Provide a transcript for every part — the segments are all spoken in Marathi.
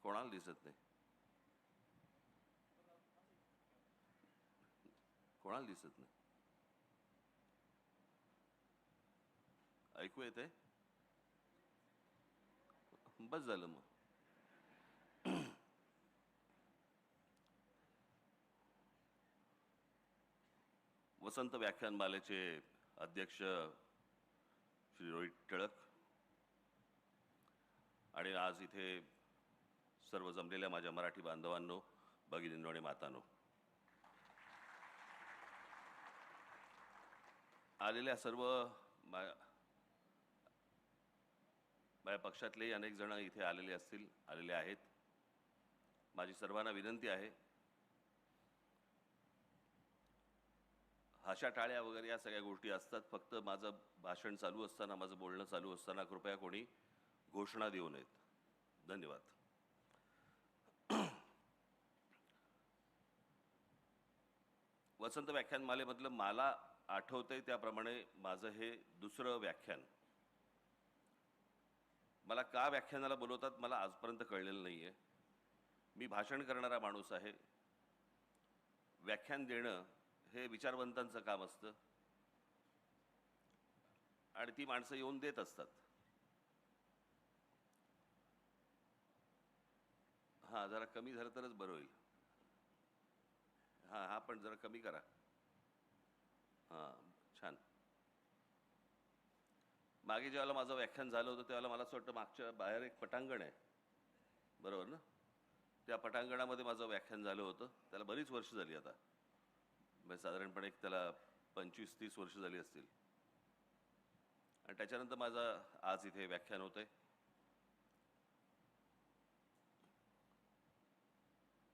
कोणाला दिसत नाही? कोणाला दिसत नाही? ऐकू येते? बस झालं मग. वसंत व्याख्यानमालेचे अध्यक्ष श्री रोहित टिळक आणि आज इथे सर्व जमलेल्या माझ्या मराठी बांधवांनो, भगिनींनो आणि मातांनो, आलेल्या सर्व माझ्या पक्षातलेही अनेक जण इथे आलेले आहेत. माझी सर्वांना विनंती आहे, हाशा टाळ्या वगैरे या सगळ्या गोष्टी असतात. फक्त माझं भाषण चालू असताना, माझं बोलणं चालू असताना कृपया कोणी घोषणा देऊ नयेत. धन्यवाद. वसंत व्याख्यानमालेमधलं मला आठवतंय त्याप्रमाणे माझं हे दुसरं व्याख्यान. मला का व्याख्यानाला बोलवतात मला आजपर्यंत कळलेलं नाही आहे. मी भाषण करणारा माणूस आहे. व्याख्यान देणं हे विचारवंतांचं काम असतं आणि ती माणसं येऊन देत असतात. हां, जरा कमी झालं तरच बरं होईल. हां, पण जरा कमी करा. हां, छान. मागे जेव्हा माझं व्याख्यान झालं होतं त्यावेळेला मला असं वाटतं मागच्या बाहेर एक पटांगण आहे, बरोबर ना? त्या पटांगणामध्ये माझं व्याख्यान झालं होतं. त्याला बरीच वर्ष झाली आता, म्हणजे साधारणपणे त्याला 25-30 वर्ष झाली असतील. आणि त्याच्यानंतर माझं आज इथे व्याख्यान होतंय.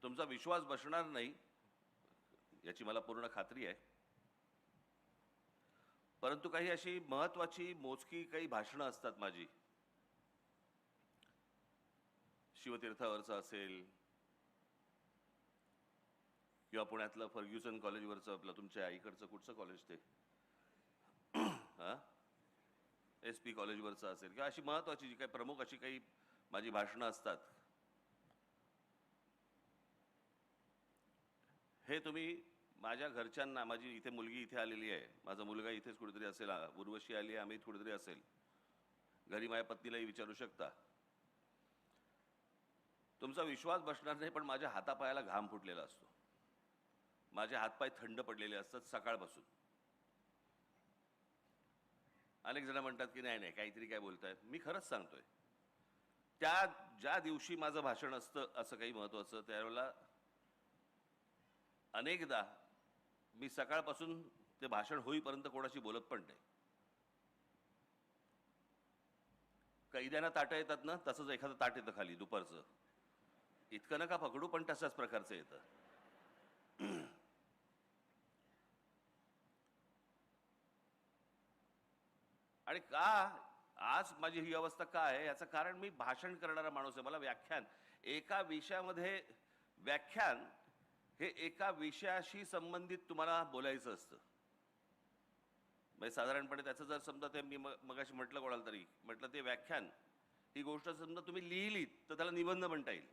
तुमचा विश्वास बसणार नाही याची मला पूर्ण खात्री आहे. परंतु काही अशी महत्त्वाची मोजकी काही भाषणं असतात माझी, शिवतीर्थावरचं असेल किंवा पुण्यातलं फर्ग्युसन कॉलेजवरचं, आपलं तुमच्या आईकडचं कुठचं कॉलेज ते हां SP कॉलेजवरचं असेल, किंवा अशी महत्त्वाची जी काही प्रमुख अशी काही माझी भाषणं असतात, हे तुम्ही माझ्या घरच्यांना, माझी इथे मुलगी इथे आलेली आहे, माझा मुलगा इथेच कुठेतरी असेल, उर्वशी आली आहे, आम्ही कुठेतरी असेल, घरी माझ्या पत्नीलाही विचारू शकता. तुमचा विश्वास बसणार नाही, पण माझ्या हातापायाला घाम फुटलेला असतो. माझे हातपाय थंड पडलेले असतात सकाळपासून. अनेक जण म्हणतात की नाही काहीतरी काय बोलतायत. मी खरंच सांगतोय, ज्या दिवशी माझं भाषण असतं असं काही महत्त्वाचं, त्यावेळेला अनेकदा मी सकाळपासून ते भाषण होईपर्यंत कोणाशी बोलत पण नाही. कैद्यांना ताटं येतात ना, तसंच एखादं ताट येतं खाली दुपारचं. इतकं नका पकडू, पण तशाच प्रकारचं येतं. आणि का आज माझी ही अवस्था का आहे याचं कारण, मी भाषण करणारा माणूस आहे. मला व्याख्यान हे एका विषयाशी संबंधित तुम्हाला बोलायचं असतं. म्हणजे साधारणपणे त्याचं जर समजा ते मी मगाशी म्हटलं कोणाला तरी, म्हटलं ते व्याख्यान ही गोष्ट समजा तुम्ही लिहिलीत तर त्याला निबंध म्हणता येईल.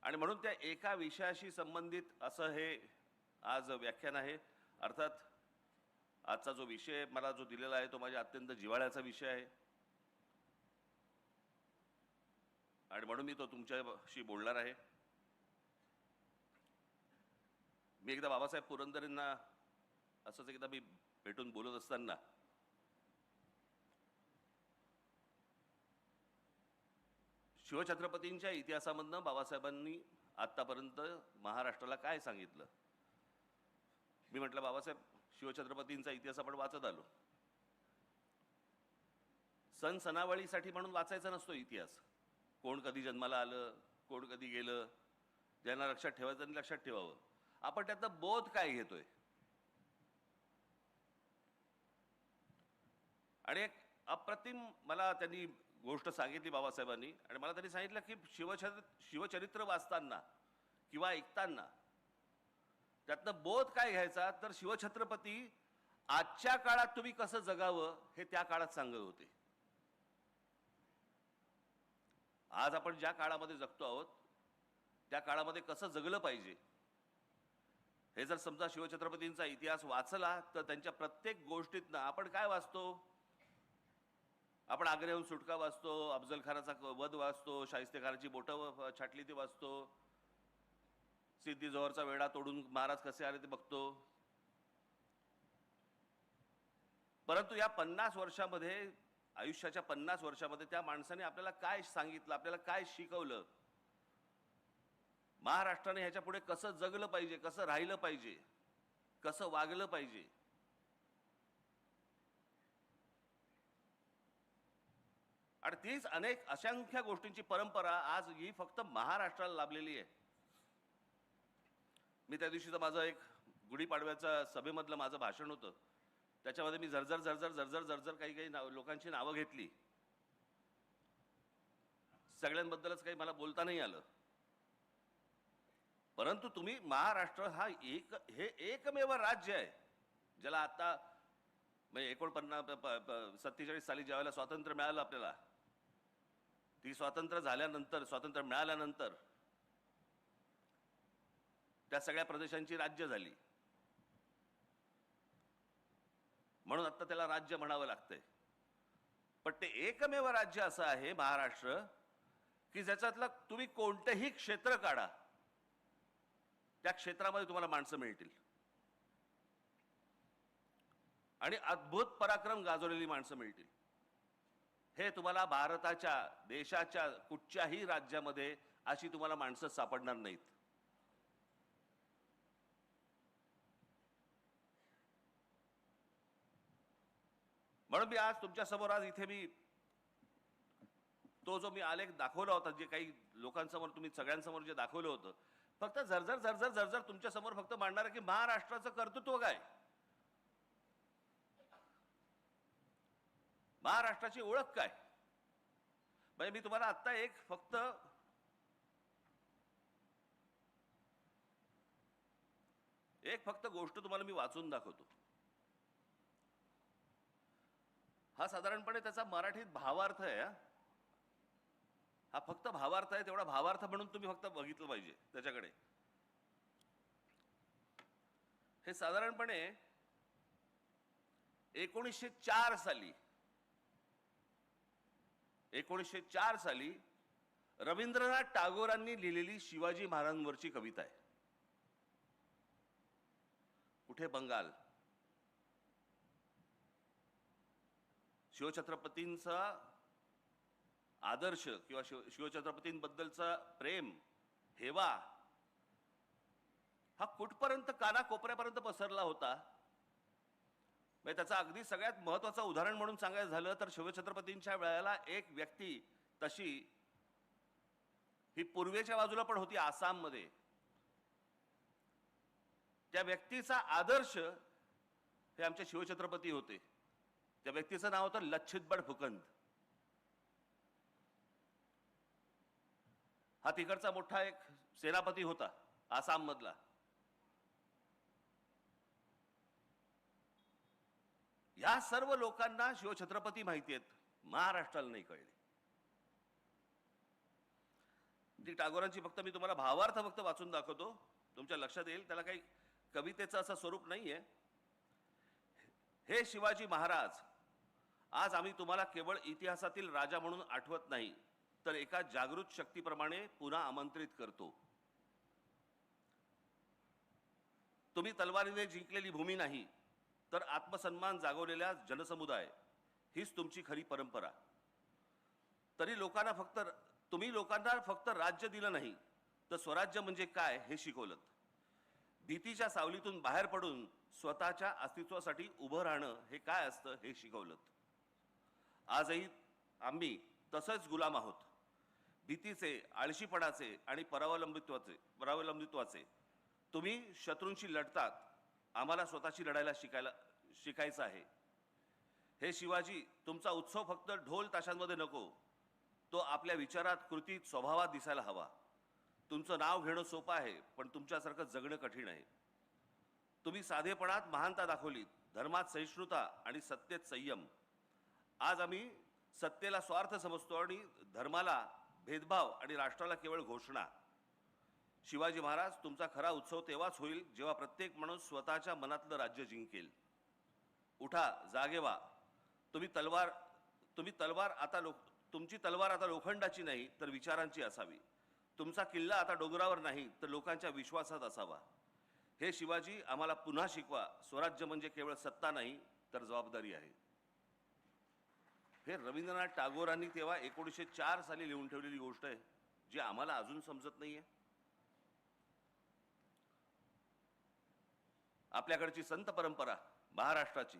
आणि म्हणून त्या एका विषयाशी संबंधित असं हे आज व्याख्यान आहे. अर्थात आजचा जो विषय मला जो दिलेला आहे तो माझ्या अत्यंत जिव्हाळ्याचा विषय आहे आणि म्हणून मी तो तुमच्याशी बोलणार आहे. मी एकदा बाबासाहेब पुरंदरेंना असंच एकदा मी भेटून बोलत असताना शिवछत्रपतींच्या इतिहासामधनं बाबासाहेबांनी आत्तापर्यंत महाराष्ट्राला काय सांगितलं. मी म्हटलं बाबासाहेब, शिवछत्रपतींचा इतिहास आपण वाचत आलो. सण सणावळीसाठी म्हणून वाचायचा नसतो इतिहास. कोण कधी जन्माला आलं, कोण कधी गेलं, ज्यांना लक्षात ठेवायचं त्यांनी लक्षात ठेवावं. आपण त्यातनं बोध काय घेतोय. आणि एक अप्रतिम मला त्यांनी गोष्ट सांगितली बाबासाहेबांनी, आणि मला त्यांनी सांगितलं की शिवचरित्र वाचताना किंवा ऐकताना त्यातनं बोध काय घ्यायचा, तर शिवछत्रपती आजच्या काळात तुम्ही कसं जगावं हे त्या काळात सांगत होते. आज आपण ज्या काळामध्ये जगतो आहोत त्या काळामध्ये कसं जगलं पाहिजे हे जर समजा शिवछत्रपतींचा इतिहास वाचला तर त्यांच्या प्रत्येक गोष्टीतनं आपण काय वाचतो? आपण आग्र्याहून सुटका वाचतो, अफजल खानाचा वध वाचतो, शाहिस्तेखानाची बोटं छाटली ती वाचतो, सिद्धी जोहरचा वेढा तोडून महाराज कसे आले ते बघतो. परंतु या 50 वर्षामध्ये, आयुष्याच्या 50 वर्षामध्ये त्या माणसाने आपल्याला काय सांगितलं, आपल्याला काय शिकवलं, महाराष्ट्राने ह्याच्या पुढे कसं जगलं पाहिजे, कसं राहिलं पाहिजे, कसं वागलं पाहिजे. आणि तीच अनेक असंख्य गोष्टींची परंपरा आज ही फक्त महाराष्ट्राला लाभलेली आहे. मी त्या दिवशीचं माझं एक गुढीपाडव्याच्या सभेमधलं माझं भाषण होतं, त्याच्यामध्ये मी झरझर झरझर झरझर झरझर काही लोकांची नावं घेतली. सगळ्यांबद्दलच काही मला बोलता नाही आलं. परंतु तुम्ही महाराष्ट्र हा हे एकमेव राज्य आहे ज्याला आता म्हणजे 47 साली ज्यावेळेला स्वातंत्र्य मिळालं आपल्याला, ती स्वातंत्र्य मिळाल्यानंतर त्या सगळ्या प्रदेशांची राज्य झाली. म्हणून आता त्याला राज्य म्हणावं लागतंय. पण ते एकमेव राज्य असं आहे महाराष्ट्र की ज्याच्यातलं तुम्ही कोणतेही क्षेत्र काढा, त्या क्षेत्रामध्ये तुम्हाला माणसं मिळतील आणि अद्भुत पराक्रम गाजवलेली माणसं मिळतील. हे तुम्हाला भारताच्या देशाच्या कुठच्याही राज्यामध्ये अशी तुम्हाला माणसं सापडणार नाहीत. म्हणून मी आज तुमच्या समोर इथे मी तो जो मी आलेख दाखवला होता, जे काही लोकांसमोर तुम्ही सगळ्यांसमोर जे दाखवलं होतं, फक्त झरझर झरझर झरझर तुमच्या समोर फक्त मांडणार की महाराष्ट्राचं कर्तृत्व काय, महाराष्ट्राची ओळख काय. म्हणजे मी तुम्हाला आता एक फक्त गोष्ट तुम्हाला मी वाचून दाखवतो. हा साधारणपणे त्याचा मराठीत भावार्थ आहे. हा फक्त भावार्थ आहे, तेवढा भावार्थ म्हणून तुम्ही फक्त बघितलं पाहिजे त्याच्याकडे. हे साधारणपणे 1904 साली रवींद्रनाथ टागोरांनी लिहिलेली शिवाजी महाराजांवरची कविता आहे. कुठे? बंगाल. शिवछत्रपतींचा आदर्श किंवा शिवछत्रपतींबद्दलचा प्रेम, हेवा हा कुठपर्यंत कानाकोपऱ्यापर्यंत पसरला होता. म्हणजे त्याचा अगदी सगळ्यात महत्वाचं उदाहरण म्हणून सांगायचं झालं तर शिवछत्रपतींच्या वेळेला एक व्यक्ती तशी ही पूर्वेच्या बाजूला पण होती, आसाममध्ये. त्या व्यक्तीचा आदर्श हे आमचे शिवछत्रपती होते. त्या व्यक्तीचं नाव होतं लच्छित फुकंद. हा तिकडचा मोठा एक सेनापती होता आसाम मधला. या सर्व लोकांना शिवछत्रपती माहिती आहेत, महाराष्ट्राला नाही कळले. ती टागोरांची फक्त मी तुम्हाला भावार्थ फक्त वाचून दाखवतो, तुमच्या लक्षात येईल. त्याला काही कवितेचं असं स्वरूप नाहीये. हे शिवाजी महाराज, आज आम्ही तुम्हाला केवळ इतिहासातील राजा म्हणून आठवत नाही, तर एका जागृत शक्तीप्रमाणे पुन्हा आमंत्रित करतो. तुम्ही तलवारीने जिंकलेली भूमी नाही, तर आत्मसन्मान जागवलेल्या जनसमुदाय हीच तुमची खरी परंपरा. तुम्ही लोकांना फक्त राज्य दिलं नाही, तर स्वराज्य म्हणजे काय हे शिकवलं. भीतीच्या सावलीतून बाहेर पडून स्वतःच्या अस्तित्वासाठी उभं राहणं हे काय असतं हे शिकवलं. आजही आम्ही तसंच गुलाम आहोत, भीतीचे, आळशीपणाचे आणि परावलंबित्वाचे. तुम्ही शत्रूंशी लढतात, आम्हाला स्वतःशी लढायला शिकायचं आहे. हे शिवाजी, तुमचा उत्सव फक्त ढोल ताशांमध्ये नको, तो आपल्या विचारात, कृतीत, स्वभावात दिसायला हवा. तुमचं नाव घेणं सोपं आहे, पण तुमच्यासारखं जगणं कठीण आहे. तुम्ही साधेपणात महानता दाखवलीत, धर्मात सहिष्णुता आणि सत्तेत संयम. आज आम्ही सत्तेला स्वार्थ समजतो आणि धर्माला भेदभाव आणि राष्ट्राला केवळ घोषणा. शिवाजी महाराज, तुमचा खरा उत्सव तेव्हाच होईल जेव्हा प्रत्येक माणूस स्वतःच्या मनातलं राज्य जिंकेल. उठा, जागे व्हा. तुमची तलवार आता लोखंडाची नाही तर विचारांची असावी. तुमचा किल्ला आता डोंगरावर नाही तर लोकांच्या विश्वासात असावा. हे शिवाजी, आम्हाला पुन्हा शिकवा. स्वराज्य म्हणजे केवळ सत्ता नाही तर जबाबदारी आहे. हे रवींद्रनाथ टागोरांनी तेव्हा 1904 साली लिहून ठेवलेली गोष्ट आहे, जी आम्हाला अजून समजत नाहीये. आपल्याकडची संत परंपरा महाराष्ट्राची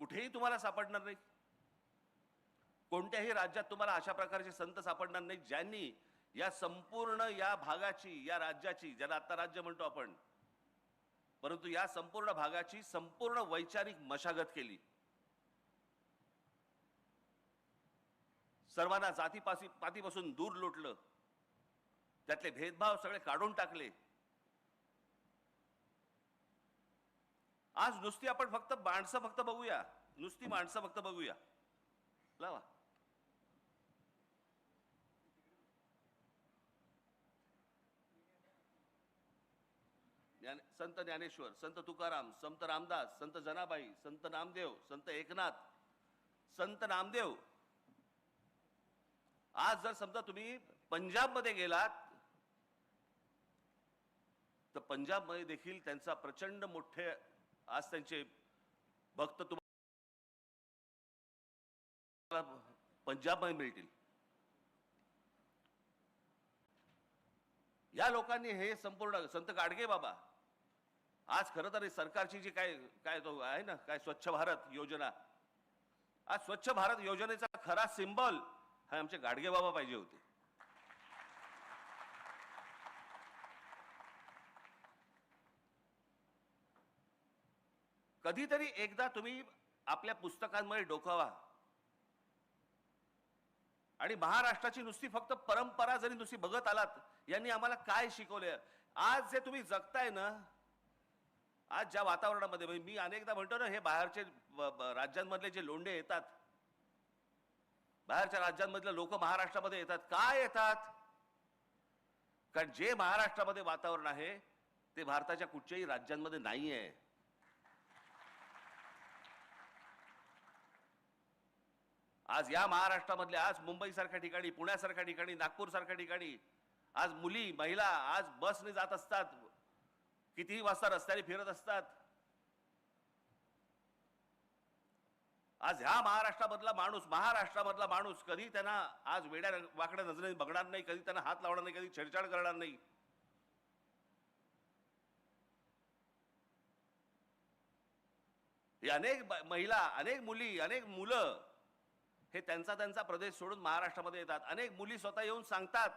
कुठेही तुम्हाला सापडणार नाही. कोणत्याही राज्यात तुम्हाला अशा प्रकारचे संत सापडणार नाही ज्यांनी या संपूर्ण या भागाची, या राज्याची, ज्याला आता राज्य म्हणतो आपण, परंतु या संपूर्ण भागाची संपूर्ण वैचारिक मशागत केली. सर्वांना जातीपातीपासून दूर लोटलं. त्यातले भेदभाव सगळे काढून टाकले. आज नुसती आपण फक्त माणसं बघूया, नुसती माणसं फक्त बघूया. लावा. संत ज्ञानेश्वर, संत तुकाराम, संत रामदास, संत जनाबाई, संत नामदेव, संत एकनाथ, संत नामदेव. आज जर समजा तुम्ही पंजाबमध्ये गेलात तर पंजाबमध्ये देखील त्यांचा प्रचंड मोठे आज त्यांचे भक्त तुम्हाला पंजाबमध्ये मिळतील. या लोकांनी हे संपूर्ण संत गाडगे बाबा, आज खरं तर सरकारची जी काय तो आहे ना, काय स्वच्छ भारत योजना, आज स्वच्छ भारत योजनेचा खरा सिंबल हा आमचे गाडगे बाबा पाहिजे होते. कधीतरी एकदा तुम्ही आपल्या पुस्तकांमध्ये डोकावा आणि महाराष्ट्राची नुसती फक्त परंपरा जरी नुसती बघत आलात, यांनी आम्हाला काय शिकवले. आज जे तुम्ही जगताय ना, आज ज्या वातावरणामध्ये, मी अनेकदा म्हणतो ना, हे बाहेरचे राज्यांमधले जे लोंढे येतात, बाहेरच्या राज्यांमधले लोक महाराष्ट्रामध्ये येतात. काय येतात? कारण जे महाराष्ट्रामध्ये वातावरण आहे ते भारताच्या कुठच्याही राज्यांमध्ये नाही आहे. आज या महाराष्ट्रामधल्या, आज मुंबई सारख्या ठिकाणी, पुण्यासारख्या ठिकाणी, नागपूर सारख्या ठिकाणी आज मुली, महिला आज बसने जात असतात, कितीही वाजता रस्त्याने फिरत असतात. आज ह्या महाराष्ट्रामधला माणूस कधी त्यांना आज वेड्या वाकड्या नजरेने बघणार नाही, कधी त्यांना हात लावणार नाही, कधी छेडछाड करणार नाही. हे अनेक महिला, अनेक मुली, अनेक मुलं हे त्यांचा प्रदेश सोडून महाराष्ट्रामध्ये येतात. अनेक मुली स्वतः येऊन सांगतात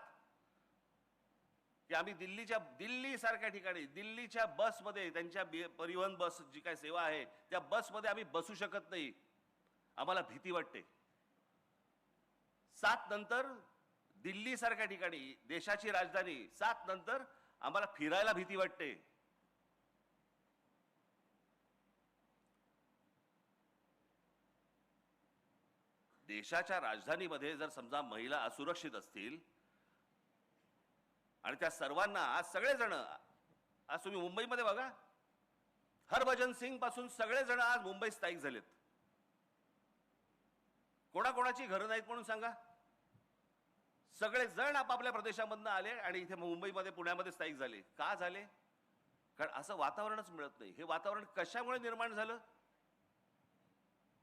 की आम्ही दिल्ली सारख्या ठिकाणी, दिल्लीच्या बसमध्ये, त्यांच्या परिवहन बस जी काय सेवा आहे त्या बसमध्ये आम्ही बसू शकत नाही, आम्हाला भीती वाटते. 7 नंतर दिल्ली सारख्या ठिकाणी, देशाची राजधानी, 7 नंतर आम्हाला फिरायला भीती वाटते. देशाच्या राजधानीमध्ये जर समजा महिला असुरक्षित असतील आणि त्या सर्वांना आज सगळेजण, आज तुम्ही मुंबईमध्ये बघा, हरभजन सिंग पासून सगळेजण आज मुंबईत स्थायिक झालेत. कोणाकोणाची घरं नाहीत म्हणून सांगा, सगळेजण आपापल्या प्रदेशामधनं आले आणि इथे मुंबईमध्ये, पुण्यामध्ये स्थायिक झाले. का झाले? कारण असं वातावरणच मिळत नाही. हे वातावरण कशामुळे निर्माण झालं?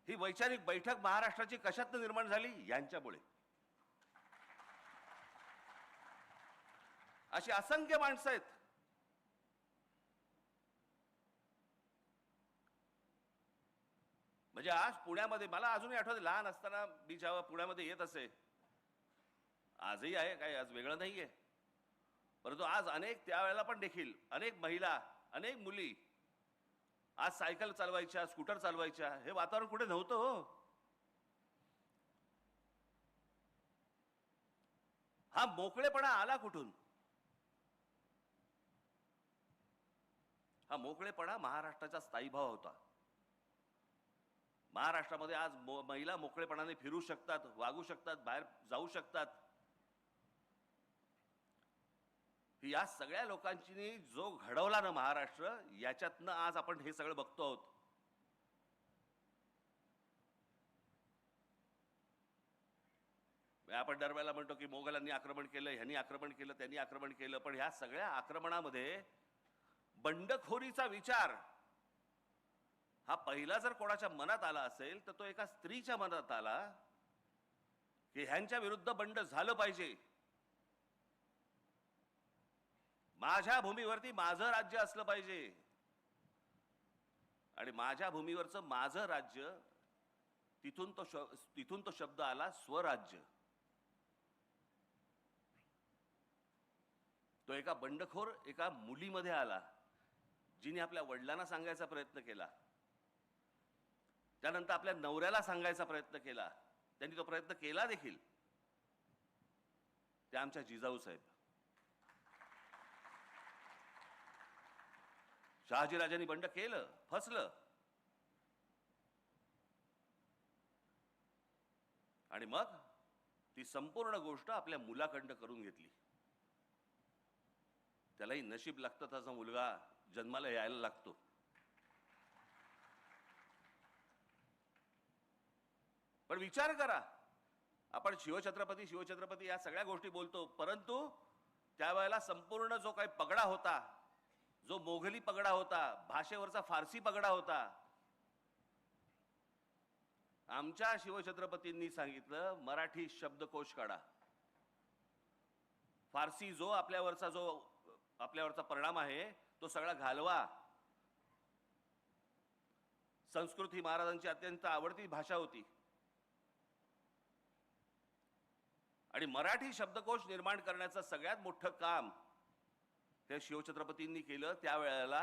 ही वैचारिक बैठक महाराष्ट्राची कशातनं निर्माण झाली? यांच्यामुळे. अशी असंख्य माणसं आहेत. म्हणजे आज पुण्यामध्ये, मला अजूनही आठवते, लहान असताना मी जेव्हा पुण्यामध्ये येत असे, आजही आहे, काय आज वेगळं नाहीये, परंतु आज त्यावेळेला पण देखील अनेक महिला, अनेक मुली आज सायकल चालवायच्या, स्कूटर चालवायच्या. हे वातावरण कुठे नव्हतं हो. हा मोकळेपणा आला कुठून? हा मोकळेपणा महाराष्ट्राचा स्थायीभाव होता. महाराष्ट्रामध्ये आज महिला मोकळेपणाने फिरू शकतात, वागू शकतात, बाहेर जाऊ शकतात. की या सगळ्या लोकांची जो घडवला ना महाराष्ट्र, याच्यातनं आज आपण हे सगळं बघतो आहोत. आपण दरवेळेला म्हणतो की मोगलांनी आक्रमण केलं, ह्यांनी आक्रमण केलं, त्यांनी आक्रमण केलं, पण ह्या सगळ्या आक्रमणामध्ये बंडखोरीचा विचार हा पहिला जर कोणाच्या मनात आला असेल तर तो एका स्त्रीच्या मनात आला की ह्यांच्या विरुद्ध बंड झालं पाहिजे. माझ्या भूमीवरती माझं राज्य असलं पाहिजे आणि माझ्या भूमीवरचं माझं राज्य, तिथून तो शब्द आला स्वराज्य. तो एका बंडखोर एका मुलीमध्ये आला, जिने आपल्या वडिलांना सांगायचा प्रयत्न केला, त्यानंतर आपल्या नवऱ्याला सांगायचा प्रयत्न केला, त्यांनी तो प्रयत्न केला देखील. त्या आमच्या जिजाऊ साहेब. शहाजीराजांनी बंड केलं, फसलं, आणि मग ती संपूर्ण गोष्ट आपल्या मुलाकडनं करून घेतली. त्यालाही नशीब लागतं, त्याचा मुलगा जन्माला यायला लागतो. पण विचार करा, आपण शिवछत्रपती शिवछत्रपती या सगळ्या गोष्टी बोलतो, परंतु त्यावेळेला संपूर्ण जो काही पगडा होता, जो मोघली पगडा होता, भाषेवरचा फारसी पगडा होता, आमच्या शिवछत्रपतींनी सांगितलं मराठी शब्दकोश काढा. फारसी जो आपल्यावरचा परिणाम आहे तो सगळा घालवा. संस्कृत ही महाराजांची अत्यंत आवडती भाषा होती आणि मराठी शब्दकोश निर्माण करण्याचं सगळ्यात मोठं काम हे शिवछत्रपतींनी केलं. त्यावेळेला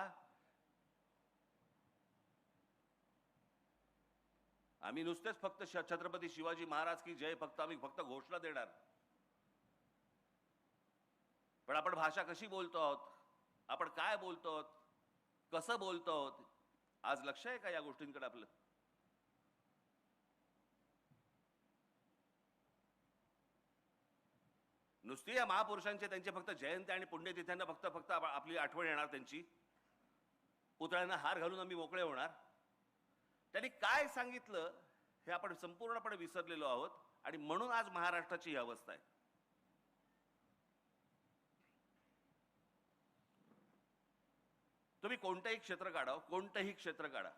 आम्ही नुसतेच फक्त छत्रपती शिवाजी महाराज की जय आम्ही फक्त घोषणा देणार, पण आपण भाषा कशी बोलतो आहोत, आपण काय बोलतो आहोत, कसं बोलतो आहोत, आज लक्ष आहे का या गोष्टींकडे आपलं? नुसती या महापुरुषांचे त्यांचे फक्त जयंती आणि पुण्यतिथ्यांना फक्त आपली आठवण येणार, त्यांची पुतळ्यांना हार घालून आम्ही मोकळे होणार. त्यांनी काय सांगितलं हे आपण संपूर्णपणे विसरलेलो आहोत आणि म्हणून आज महाराष्ट्राची ही अवस्था आहे. तुम्ही कोणतंही क्षेत्र काढा, कोणतंही क्षेत्र काढा,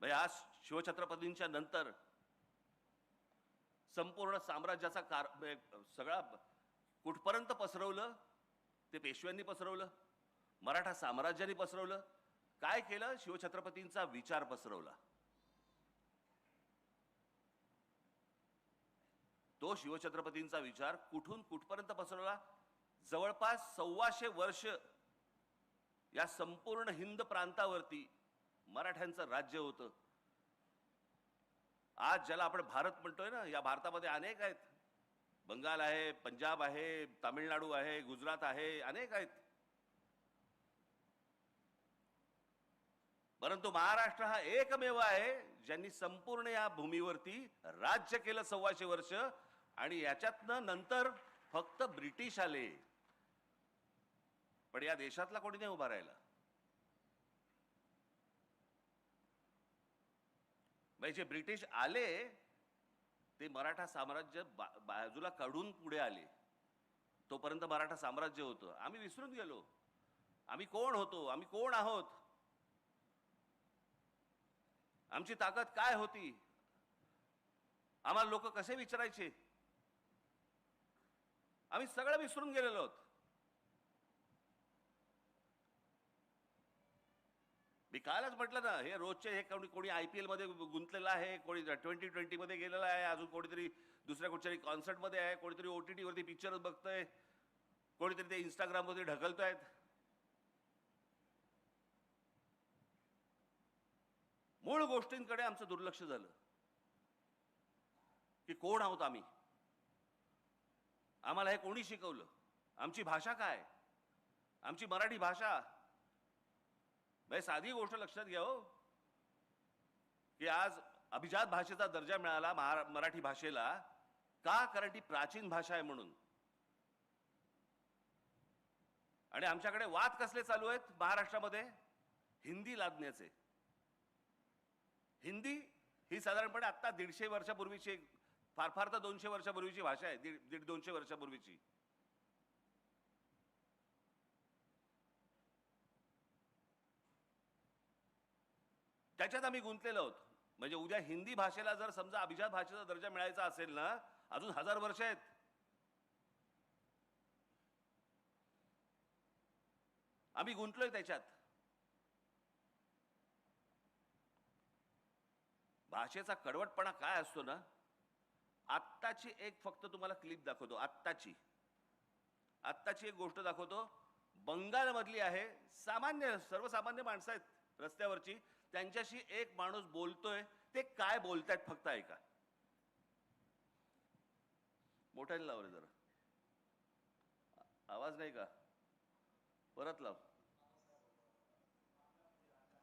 आज शिवछत्रपतींच्या नंतर संपूर्ण साम्राज्याचा सगळा कुठपर्यंत पसरवलं ते पेशव्यांनी पसरवलं, मराठा साम्राज्याने पसरवलं. काय केलं? शिवछत्रपतींचा विचार पसरवला. तो शिवछत्रपतींचा विचार कुठून कुठपर्यंत पसरवला? जवळपास 125 वर्ष या संपूर्ण हिंद प्रांतावरती मराठ्यांचं राज्य होतं. आज ज्याला आपण भारत म्हणतोय ना, या भारतामध्ये अनेक आहेत. बंगाल आहे, पंजाब आहे, तामिळनाडू आहे, गुजरात आहे, अनेक आहेत. परंतु महाराष्ट्र हा एकमेव आहे ज्यांनी संपूर्ण या भूमीवरती राज्य केलं 125 वर्ष, आणि याच्यातनं नंतर फक्त ब्रिटिश आले, पण या देशातला कोणी नाही उभा राहिला. जे ब्रिटिश आले ते मराठा साम्राज्य बाजूला काढून पुढे आले. तोपर्यंत मराठा साम्राज्य होतं. आम्ही विसरून गेलो आम्ही कोण होतो, आम्ही कोण आहोत, आमची ताकद काय होती, आम्हाला लोक कसे विचारायचे, आम्ही सगळं विसरून गेलेलो आहोत. मी कालच म्हटलं ना, हे रोजचे हे कोणी IPL मध्ये गुंतलेला आहे, कोणी 2020 मध्ये गेलेला आहे, अजून कोणीतरी दुसऱ्या कुठच्याही कॉन्सर्ट मध्ये आहे, कोणीतरी OTT वरती पिक्चर बघतोय, कोणीतरी ते इंस्टाग्राम मध्ये ढकलतोय. मूळ गोष्टींकडे आमचं दुर्लक्ष झालं की कोण आहोत आम्ही, आम्हाला हे कोणी शिकवलं, आमची भाषा काय, आमची मराठी भाषा. साधी गोष्ट लक्षात घ्या हो, की आज अभिजात भाषेचा दर्जा मिळाला मराठी भाषेला का? कारण ती प्राचीन भाषा आहे म्हणून. आणि आमच्याकडे वाद कसले चालू आहेत महाराष्ट्रामध्ये? हिंदी लादण्याचे. हिंदी ही साधारणपणे आता 150 वर्षापूर्वीची, फार फार तर 200 वर्षापूर्वीची भाषा आहे. 150-200 वर्षापूर्वीची. त्याच्यात आम्ही गुंतलेलो आहोत. म्हणजे उद्या हिंदी भाषेला जर समजा अभिजात भाषेचा दर्जा मिळायचा असेल ना, अजून 1000 वर्ष आहेत. आम्ही गुंतलोय त्याच्यात. भाषेचा कडवटपणा काय असतो ना, आत्ताची एक फक्त तुम्हाला क्लिप दाखवतो. आत्ताची एक गोष्ट दाखवतो. बंगालमधली आहे. सामान्य सर्वसामान्य माणसं आहेत रस्त्यावरची, त्यांच्याशी एक माणूस बोलतोय. ते काय बोलतायत फक्त ऐका. मोठ्याने लाव रे जरा, आवाज नाही का? परत लाव,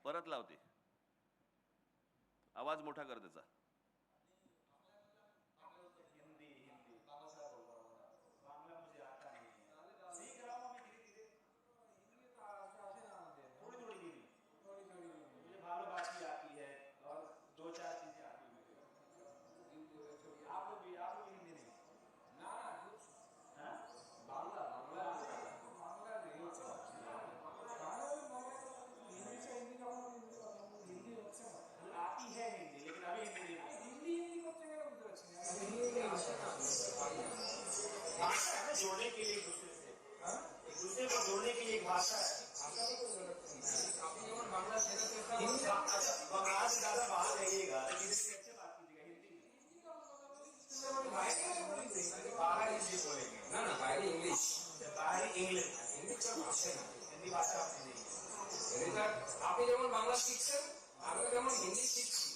परत लावते. आवाज मोठा कर त्याचा. जोड़ने के लिए एक दूसरे को जोड़ने के लिए एक भाषा है. बांग्ला से ज्यादा बाहर रहिएगा किसी अच्छे बात कीजिएगा. हिंदी बाहर इंग्लिश बोलेंगे ना, बाहर इंग्लिश हिंदी भाषा आपने नहीं. আপনি যেমন বাংলা শিখছেন, আমি যেমন হিন্দি শিখছি.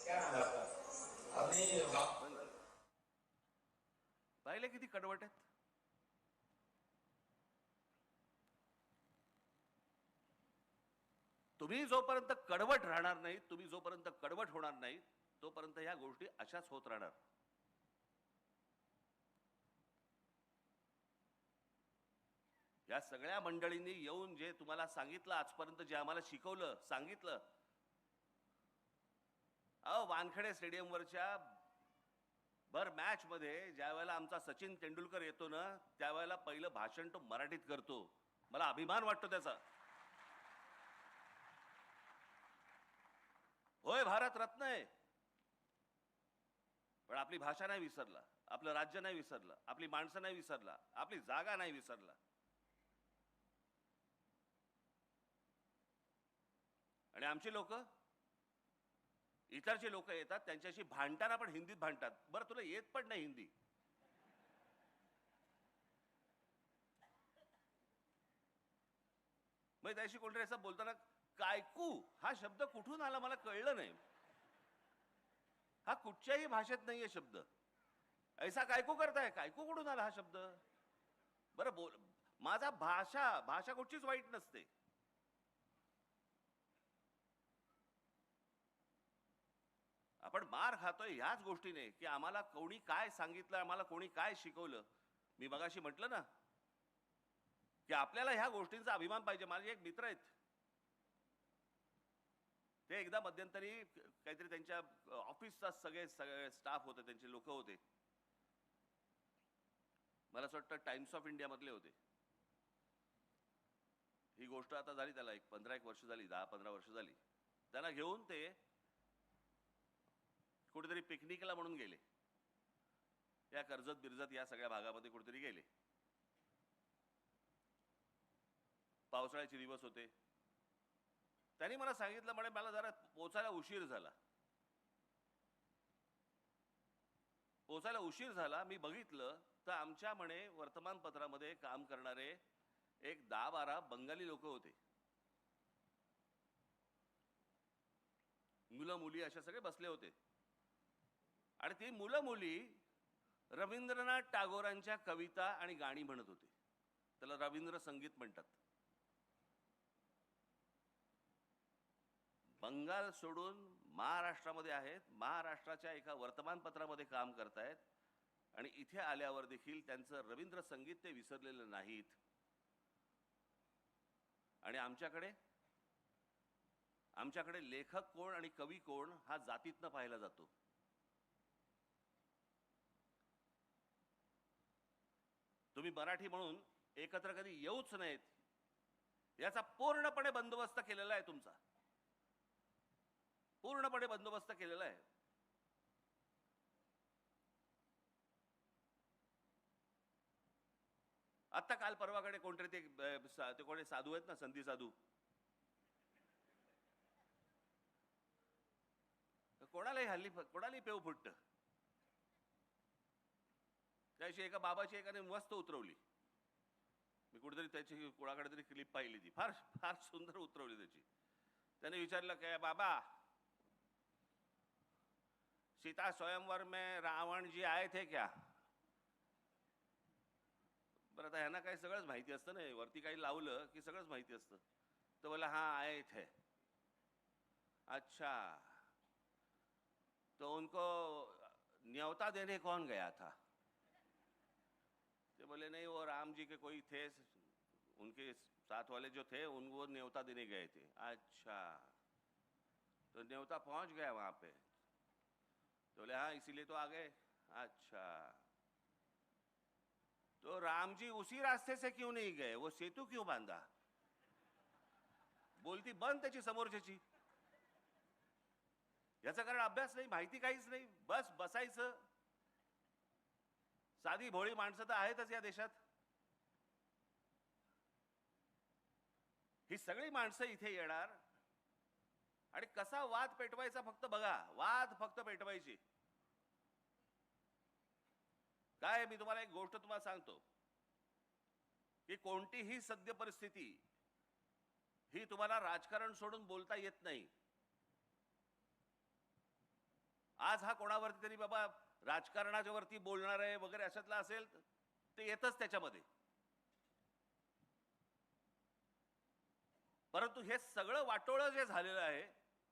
क्या नाम है आपका? আপনি पाहिले किती कडवट आहेत. तुम्ही जोपर्यंत कडवट राहणार नाही, तुम्ही जोपर्यंत कडवट होणार नाही, तोपर्यंत ह्या गोष्टी अशाच होत राहणार. या सगळ्या मंडळींनी येऊन जे तुम्हाला सांगितलं आजपर्यंत, जे आम्हाला शिकवलं, सांगितलं. वानखेडे स्टेडियमवरच्या बर मॅच मध्ये ज्या वेळेला आमचा सचिन तेंडुलकर येतो ना, त्यावेळेला पहिलं भाषण तो मराठीत करतो. मला अभिमान वाटतो त्याचा. होय, भारत रत्न आहे, पण आपली भाषा नाही विसरला, आपलं राज्य नाही विसरलं, आपली माणसं नाही विसरला, आपली जागा नाही विसरला. आणि आमची लोक, इतरचे लोक येतात, त्यांच्याशी भांडताना पण हिंदीत भांडतात. बरं, तुला येत पण नाही हिंदी. मग त्याशी कोणतरी असं बोलताना कायकू हा शब्द कुठून आला मला कळलं नाही. हा कुठच्याही भाषेत नाहीये शब्द. ऐसा कायकू करताय, कायकू कुठून आला हा शब्द? बरं बोल, माझा भाषा कुठचीच वाईट नसते. आपण मार खातोय ह्याच गोष्टीने की आम्हाला कोणी काय सांगितलं, आम्हाला कोणी काय शिकवलं. मी मगाशी म्हटलं ना की आपल्याला ह्या गोष्टींचा अभिमान पाहिजे. माझे एक मित्र आहेत, ते एकदा मध्यंतरी काहीतरी त्यांच्या ऑफिसचा सगळे स्टाफ होते, त्यांचे लोक होते, मला असं वाटतं टाइम्स ऑफ इंडिया मधले होते. ही गोष्ट आता झाली त्याला 15 वर्ष झाली, 10-15 वर्ष झाली. त्यांना घेऊन ते कुठेतरी पिकनिकला म्हणून गेले. या कर्जत बिरजत या सगळ्या भागामध्ये कुठेतरी गेले. पावसाळ्याचे दिवस होते. त्यांनी मला सांगितलं, म्हणे मला जरा पोचायला उशीर झाला. मी बघितलं तर आमच्या म्हणे वर्तमानपत्रामध्ये काम करणारे एक 10-12 बंगाली लोक होते. मुलं मुली अशा सगळे बसले होते. आणि ती मुलं मुली रवींद्रनाथ टागोरांच्या कविता आणि गाणी म्हणत होते. त्याला रवींद्र संगीत म्हणतात. बंगाल सोडून महाराष्ट्रामध्ये आहेत, महाराष्ट्राच्या एका वर्तमानपत्रामध्ये काम करतायत आणि इथे आल्यावर देखील त्यांचं रवींद्र संगीत ते विसरलेलं नाहीत. आणि आमच्याकडे लेखक कोण आणि कवी कोण हा जातीतनं पाहिला जातो. तुम्ही मराठी म्हणून एकत्र कधी येऊच नाहीत याचा पूर्णपणे बंदोबस्त केलेला आहे तुमचा, पूर्णपणे बंदोबस्त केलेला आहे. आता काल परवाकडे कोणतरी ते कोणी साधू आहेत ना, संधी साधू, कोणालाही पेव फुटतं. त्याशी एका बाबाची एकाने मस्त उतरवली. मी कुठेतरी त्याची कोणाकडे तरी क्लिप पाहिली, ती फार फार सुंदर उतरवली त्याची. त्याने विचारलं काय बाबा, सीता स्वयंवर में रावण जी आए थे क्या? बरं, आता ह्यांना काही सगळंच माहिती असतं ना, वरती काही लावलं की सगळंच माहिती असतं. तर बोला हाँ आए थे. अच्छा, तो उनको न्योता देने कौन गया था? तो बोले नहीं, वो राम जी के कोई थे, उनके साथ वाले जो थे उनको न्योता देने गए थे. अच्छा, तो न्योता पहुंच गया वहां पे? तो बोले हाँ, इसीलिए तो आ गए. अच्छा, तो राम जी उसी रास्ते से क्यों नहीं गए? वो सेतु क्यों बांधा? बोलती बंद त्याची समोरच्याची. याचा कारण अभ्यास नाही, माहिती काहीच नाही, बस बसायचं. साधी भोळी माणसं तर आहेतच या देशात. ही सगळी माणसं इथे येणार आणि कसा वाद पेटवायचा फक्त बघा, वाद फक्त पेटवायची. काय, मी तुम्हाला एक गोष्ट तुम्हाला सांगतो की कोणतीही सद्य परिस्थिती ही तुम्हाला राजकारण सोडून बोलता येत नाही. आज हा कोणावरती तरी बाबा राजकारणाच्या वरती बोलणार आहे वगैरे अशातला असेल ते येतच त्याच्यामध्ये. परंतु हे सगळं वाटोळं जे झालेलं आहे,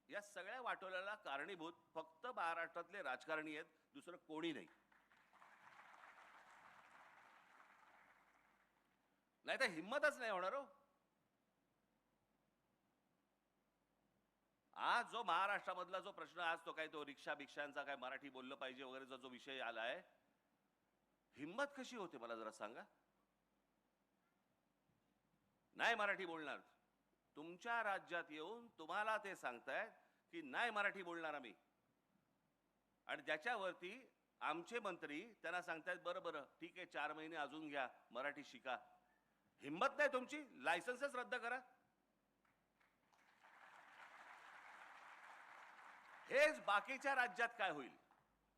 या सगळ्या वाटोळ्याला कारणीभूत फक्त महाराष्ट्रातले राजकारणी आहेत, दुसरं कोणी नाही. नाही तर हिम्मतच नाही होणार हो. आज जो महाराष्ट्रामधला जो प्रश्न, आज तो काय, तो रिक्षा भिक्षांचा काय, मराठी बोललं पाहिजे वगैरेचा जो विषय आलाय, हिम्मत कशी होते मला जरा सांगा. नाही मराठी बोलणार. तुमच्या राज्यात येऊन तुम्हाला ते सांगतायत की नाही मराठी बोलणार आम्ही, आणि ज्याच्यावरती आमचे मंत्री त्यांना सांगतायत बरं बरं ठीक आहे 4 महिने अजून घ्या, मराठी शिका. हिम्मत नाही तुमची, लायसन्सच रद्द करा. हेच बाकीच्या राज्यात काय होईल?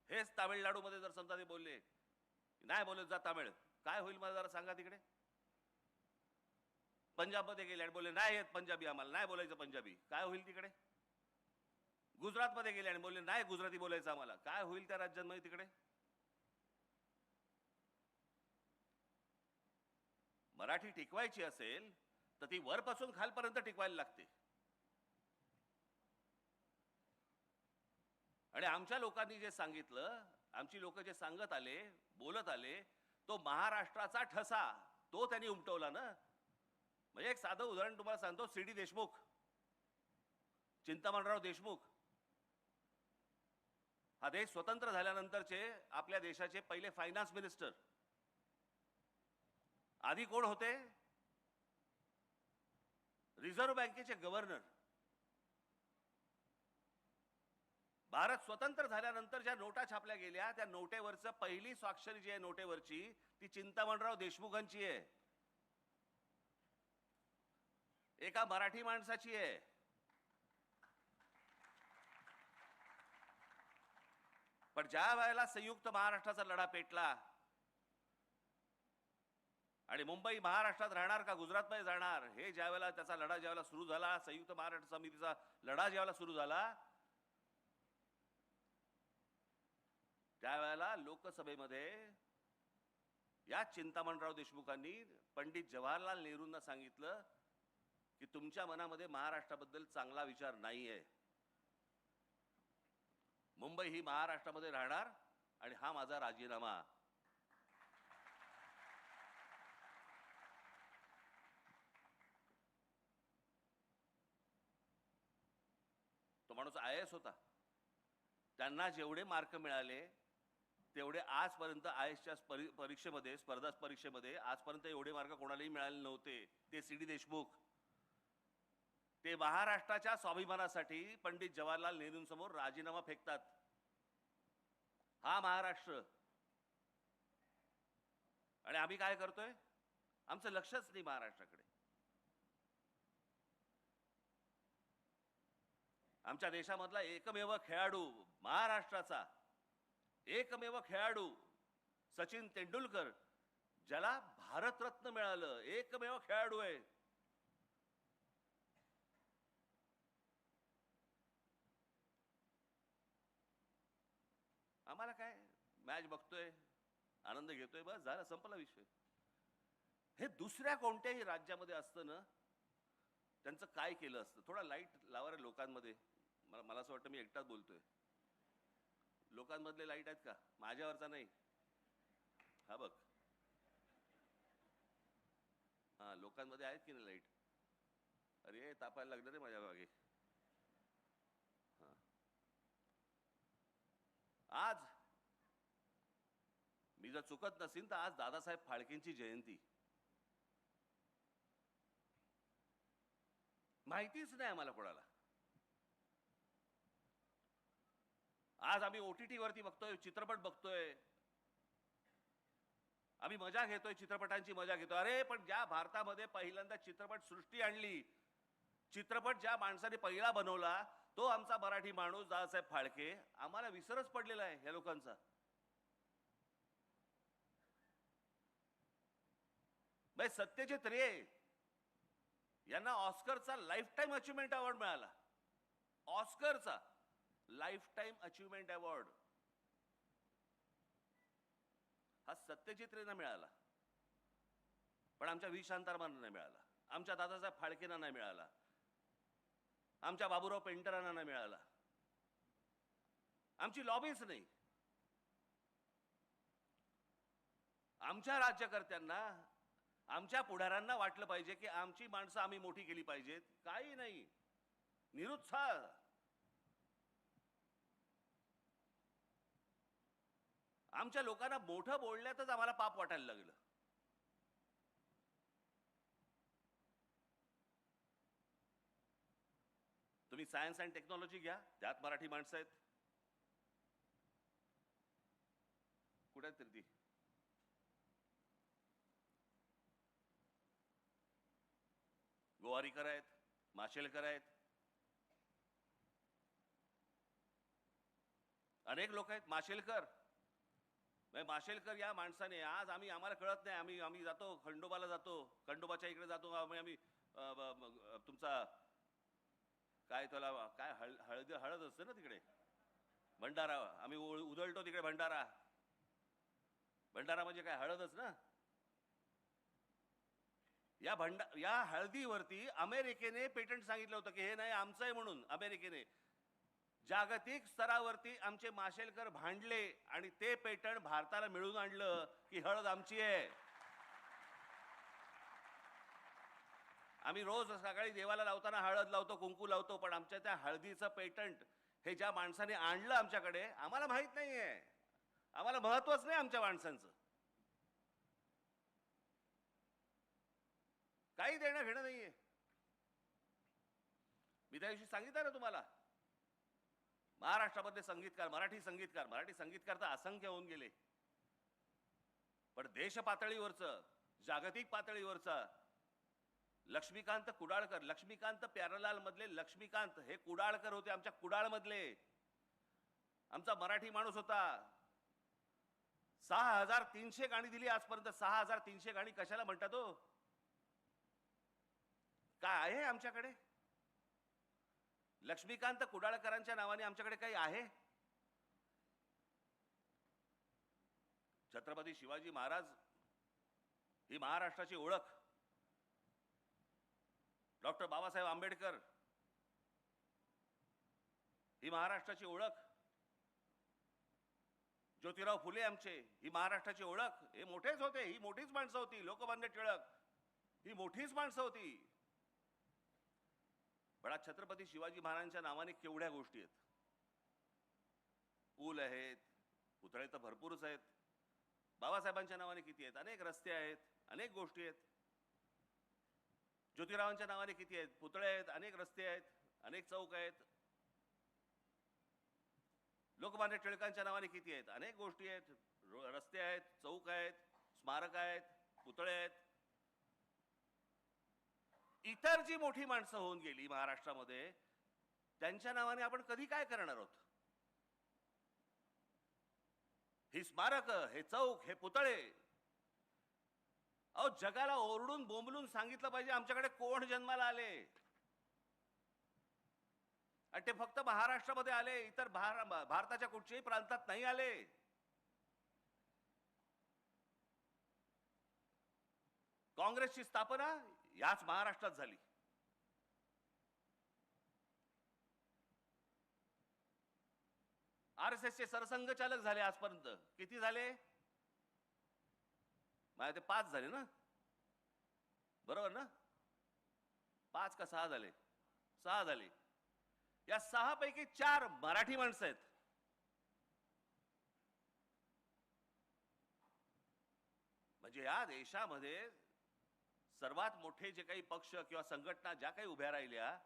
हेच तामिळनाडूमध्ये जर समजा ते बोलले, नाही बोलत जा तामिळ, काय होईल मला जरा सांगा तिकडे. पंजाबमध्ये गेले आणि बोलले नाही येत पंजाबी, आम्हाला नाही बोलायचं पंजाबी, काय होईल तिकडे. गुजरातमध्ये गेले आणि बोलले नाही गुजराती बोलायचं आम्हाला, काय होईल त्या राज्यांमध्ये तिकडे. मराठी टिकवायची असेल तर ती वरपासून खालपर्यंत टिकवायला लागते. आणि आमच्या लोकांनी जे सांगितलं, आमची लोक जे सांगत आले, बोलत आले, तो महाराष्ट्राचा ठसा तो त्यांनी उमटवला ना. म्हणजे एक साधं उदाहरण तुम्हाला सांगतो. सी.डी. देशमुख, चिंतामणराव देशमुख, हा देश स्वतंत्र झाल्यानंतरचे आपल्या देशाचे पहिले फायनान्स मिनिस्टर. आधी कोण होते? रिझर्व्ह बँकेचे गव्हर्नर. भारत स्वतंत्र झाल्यानंतर ज्या नोटा छापल्या गेल्या, त्या नोटेवरचं पहिली स्वाक्षरी जी आहे नोटेवरची, ती चिंतामणराव देशमुखांची आहे, एका मराठी माणसाची आहे. पण ज्या वेळेला संयुक्त महाराष्ट्राचा लढा पेटला आणि मुंबई महाराष्ट्रात राहणार का गुजरातमध्ये जाणार, हे ज्या वेळेला त्याचा लढा ज्यावेळेला सुरू झाला, संयुक्त महाराष्ट्र समितीचा लढा ज्यावेळेला सुरू झाला, त्यावेळेला लोकसभेमध्ये या चिंतामणराव देशमुखांनी पंडित जवाहरलाल नेहरूंना सांगितलं की तुमच्या मनामध्ये महाराष्ट्राबद्दल चांगला विचार नाहीये. मुंबई ही महाराष्ट्रामध्ये राहणार आणि हा माझा राजीनामा. तो माणूस IAS होता. त्यांना जेवढे मार्क मिळाले तेवढे आजपर्यंत IASच्या परीक्षेमध्ये, स्पर्धा परीक्षेमध्ये आजपर्यंत एवढे मार्क कोणालाही मिळाले नव्हते. ते CD देशमुख. ते महाराष्ट्राच्या स्वाभिमानासाठी पंडित जवाहरलाल नेहरूंसमोर राजीनामा फेकतात. हा महाराष्ट्र. आणि आम्ही काय करतोय? आमचं लक्षच नाही महाराष्ट्राकडे. आमच्या देशामधला एकमेव खेळाडू, महाराष्ट्राचा एकमेव खेळाडू सचिन तेंडुलकर, ज्याला भारतरत्न मिळालं, एकमेव खेळाडू आहे. आम्हाला काय, मॅच बघतोय, आनंद घेतोय, बस झालं, संपला विषय. हे दुसऱ्या कोणत्याही राज्यामध्ये असतं ना, त्यांचं काय केलं असतं. थोडा लाईट लावा रे लोकांमध्ये. मला असं वाटतं मी एकटाच बोलतोय. लोकांमधले लाईट आहेत का? माझ्यावरचा नाही. हा बघ, हा लोकांमध्ये आहेत की नाही लाईट? अरे तापायला लागलं रे माझ्या मागे. आज मी जर चुकत नसीन तर आज दादासाहेब फाळकेंची जयंती. माहितीच नाही आम्हाला कोणाला. आज आम्ही OTT वरती बघतोय, चित्रपट बघतोय, आम्ही मजा घेतोय, चित्रपटांची मजा घेतोय. अरे पण ज्या भारतामध्ये पहिल्यांदा चित्रपट सृष्टी आणली, चित्रपट ज्या माणसाने पहिला बनवला, तो आमचा मराठी माणूस दादासाहेब फाळके. आम्हाला विसरच पडलेला आहे या लोकांचा. भाई सत्यजित रे यांना ऑस्करचा लाईफ टाईम अचिव्हमेंट अवॉर्ड मिळाला. ऑस्करचा लाईफ टाईम अचिव्हमेंट अवॉर्ड हा सत्यजित रेंना मिळाला, पण आमच्या व्ही शांतारामांना नाही मिळाला, आमच्या दादासाहेब फाळकेंना नाही मिळाला, आमच्या बाबूराव पेंटरांना नाही मिळाला. आमची लॉबीच नाही. आमच्या राज्यकर्त्यांना, आमच्या पुढाऱ्यांना वाटलं पाहिजे की आमची माणसं आम्ही मोठी केली पाहिजेत. काही नाही, निरुत्साह. आमच्या लोकांना मोठं बोलण्यातच आम्हाला पाप वाटायला लागलं. तुम्ही सायन्स अँड टेक्नॉलॉजी घ्या, त्यात मराठी माणसं आहेत. कुठे आहेत तरी ती? गोवारीकर आहेत, माशेलकर आहेत, अनेक लोक आहेत. माशेलकर या माणसाने, आज आम्हाला कळत नाही, आम्ही जातो खंडोबाला, जातो खंडोबाच्या इकडे जातो, आम्ही तुमचा काय त्याला काय हळद असते ना तिकडे, भंडारा, आम्ही उधळतो तिकडे भंडारा. भंडारा म्हणजे काय? हळदच ना. या हळदीवरती अमेरिकेने पेटंट सांगितलं होतं की हे नाही आमचं आहे म्हणून. अमेरिकेने जागतिक स्तरावरती आमचे माशेलकर भांडले आणि ते पेटंट भारताला मिळवून आणलं की हळद आमची आहे. आम्ही रोज सकाळी देवाला लावताना हळद लावतो, कुंकू लावतो, पण आमच्या त्या हळदीचं पेटंट हे ज्या माणसाने आणलं आमच्याकडे, आम्हाला माहित नाहीये. आम्हाला महत्वच नाही आमच्या माणसांचं. काही देणं घेणं नाहीये. मी त्या दिवशी सांगितलं ना तुम्हाला, महाराष्ट्रामध्ये संगीतकार, मराठी संगीतकार तर असंख्य होऊन गेले, पण देश पातळीवरचं, जागतिक पातळीवरचा लक्ष्मीकांत कुडाळकर, लक्ष्मीकांत प्यारलाल मधले लक्ष्मीकांत हे कुडाळकर होते. आमच्या कुडाळ मधले आमचा मराठी माणूस होता. 6300 गाणी दिली आजपर्यंत. 6300 गाणी कशाला म्हणतात हो? काय आहे आमच्याकडे? लक्ष्मीकांत कुडाळकरांच्या नावाने आमच्याकडे काही आहे? छत्रपती शिवाजी महाराज ही महाराष्ट्राची ओळख. डॉक्टर बाबासाहेब आंबेडकर ही महाराष्ट्राची ओळख. ज्योतिराव फुले आमचे, ही महाराष्ट्राची ओळख, हे मोठेच होते, ही मोठीच माणसं होती. लोकमान्य टिळक, ही मोठीच माणसं होती. पण आज छत्रपती शिवाजी महाराजांच्या नावाने केवढ्या गोष्टी आहेत. पूल आहेत, पुतळे तर भरपूरच आहेत. बाबासाहेबांच्या नावाने किती आहेत, अनेक रस्ते आहेत, अनेक गोष्टी आहेत. ज्योतिरावांच्या नावाने किती आहेत, पुतळे आहेत, अनेक रस्ते आहेत, अनेक चौक आहेत. लोकमान्य टिळकांच्या नावाने किती आहेत, अनेक गोष्टी आहेत, रस्ते आहेत, चौक आहेत, स्मारक आहेत, पुतळे आहेत. इतर जी मोठी माणसं होऊन गेली महाराष्ट्रामध्ये, त्यांच्या नावाने आपण कधी काय करणार आहोत. ही स्मारक, हे चौक, हे पुतळे, अहो जगाला ओरडून बोंबलून सांगितलं पाहिजे आमच्याकडे कोण जन्माला आले. आणि ते फक्त महाराष्ट्रामध्ये आले, इतर भारताच्या कुठच्याही प्रांतात नाही आले. काँग्रेसची स्थापना याच महाराष्ट्रात झाली. RSSचे सरसंघचालक झाले आजपर्यंत. किती झाले? माझ्या ते 5 झाले ना, बरोबर ना? 5 का 6 झाले? 6 झाले. या 6 पैकी 4 मराठी माणसं आहेत. म्हणजे या देशामध्ये सर्वात मोठे जे काही पक्ष किंवा संघटना ज्या काही उभ्या राहिल्या,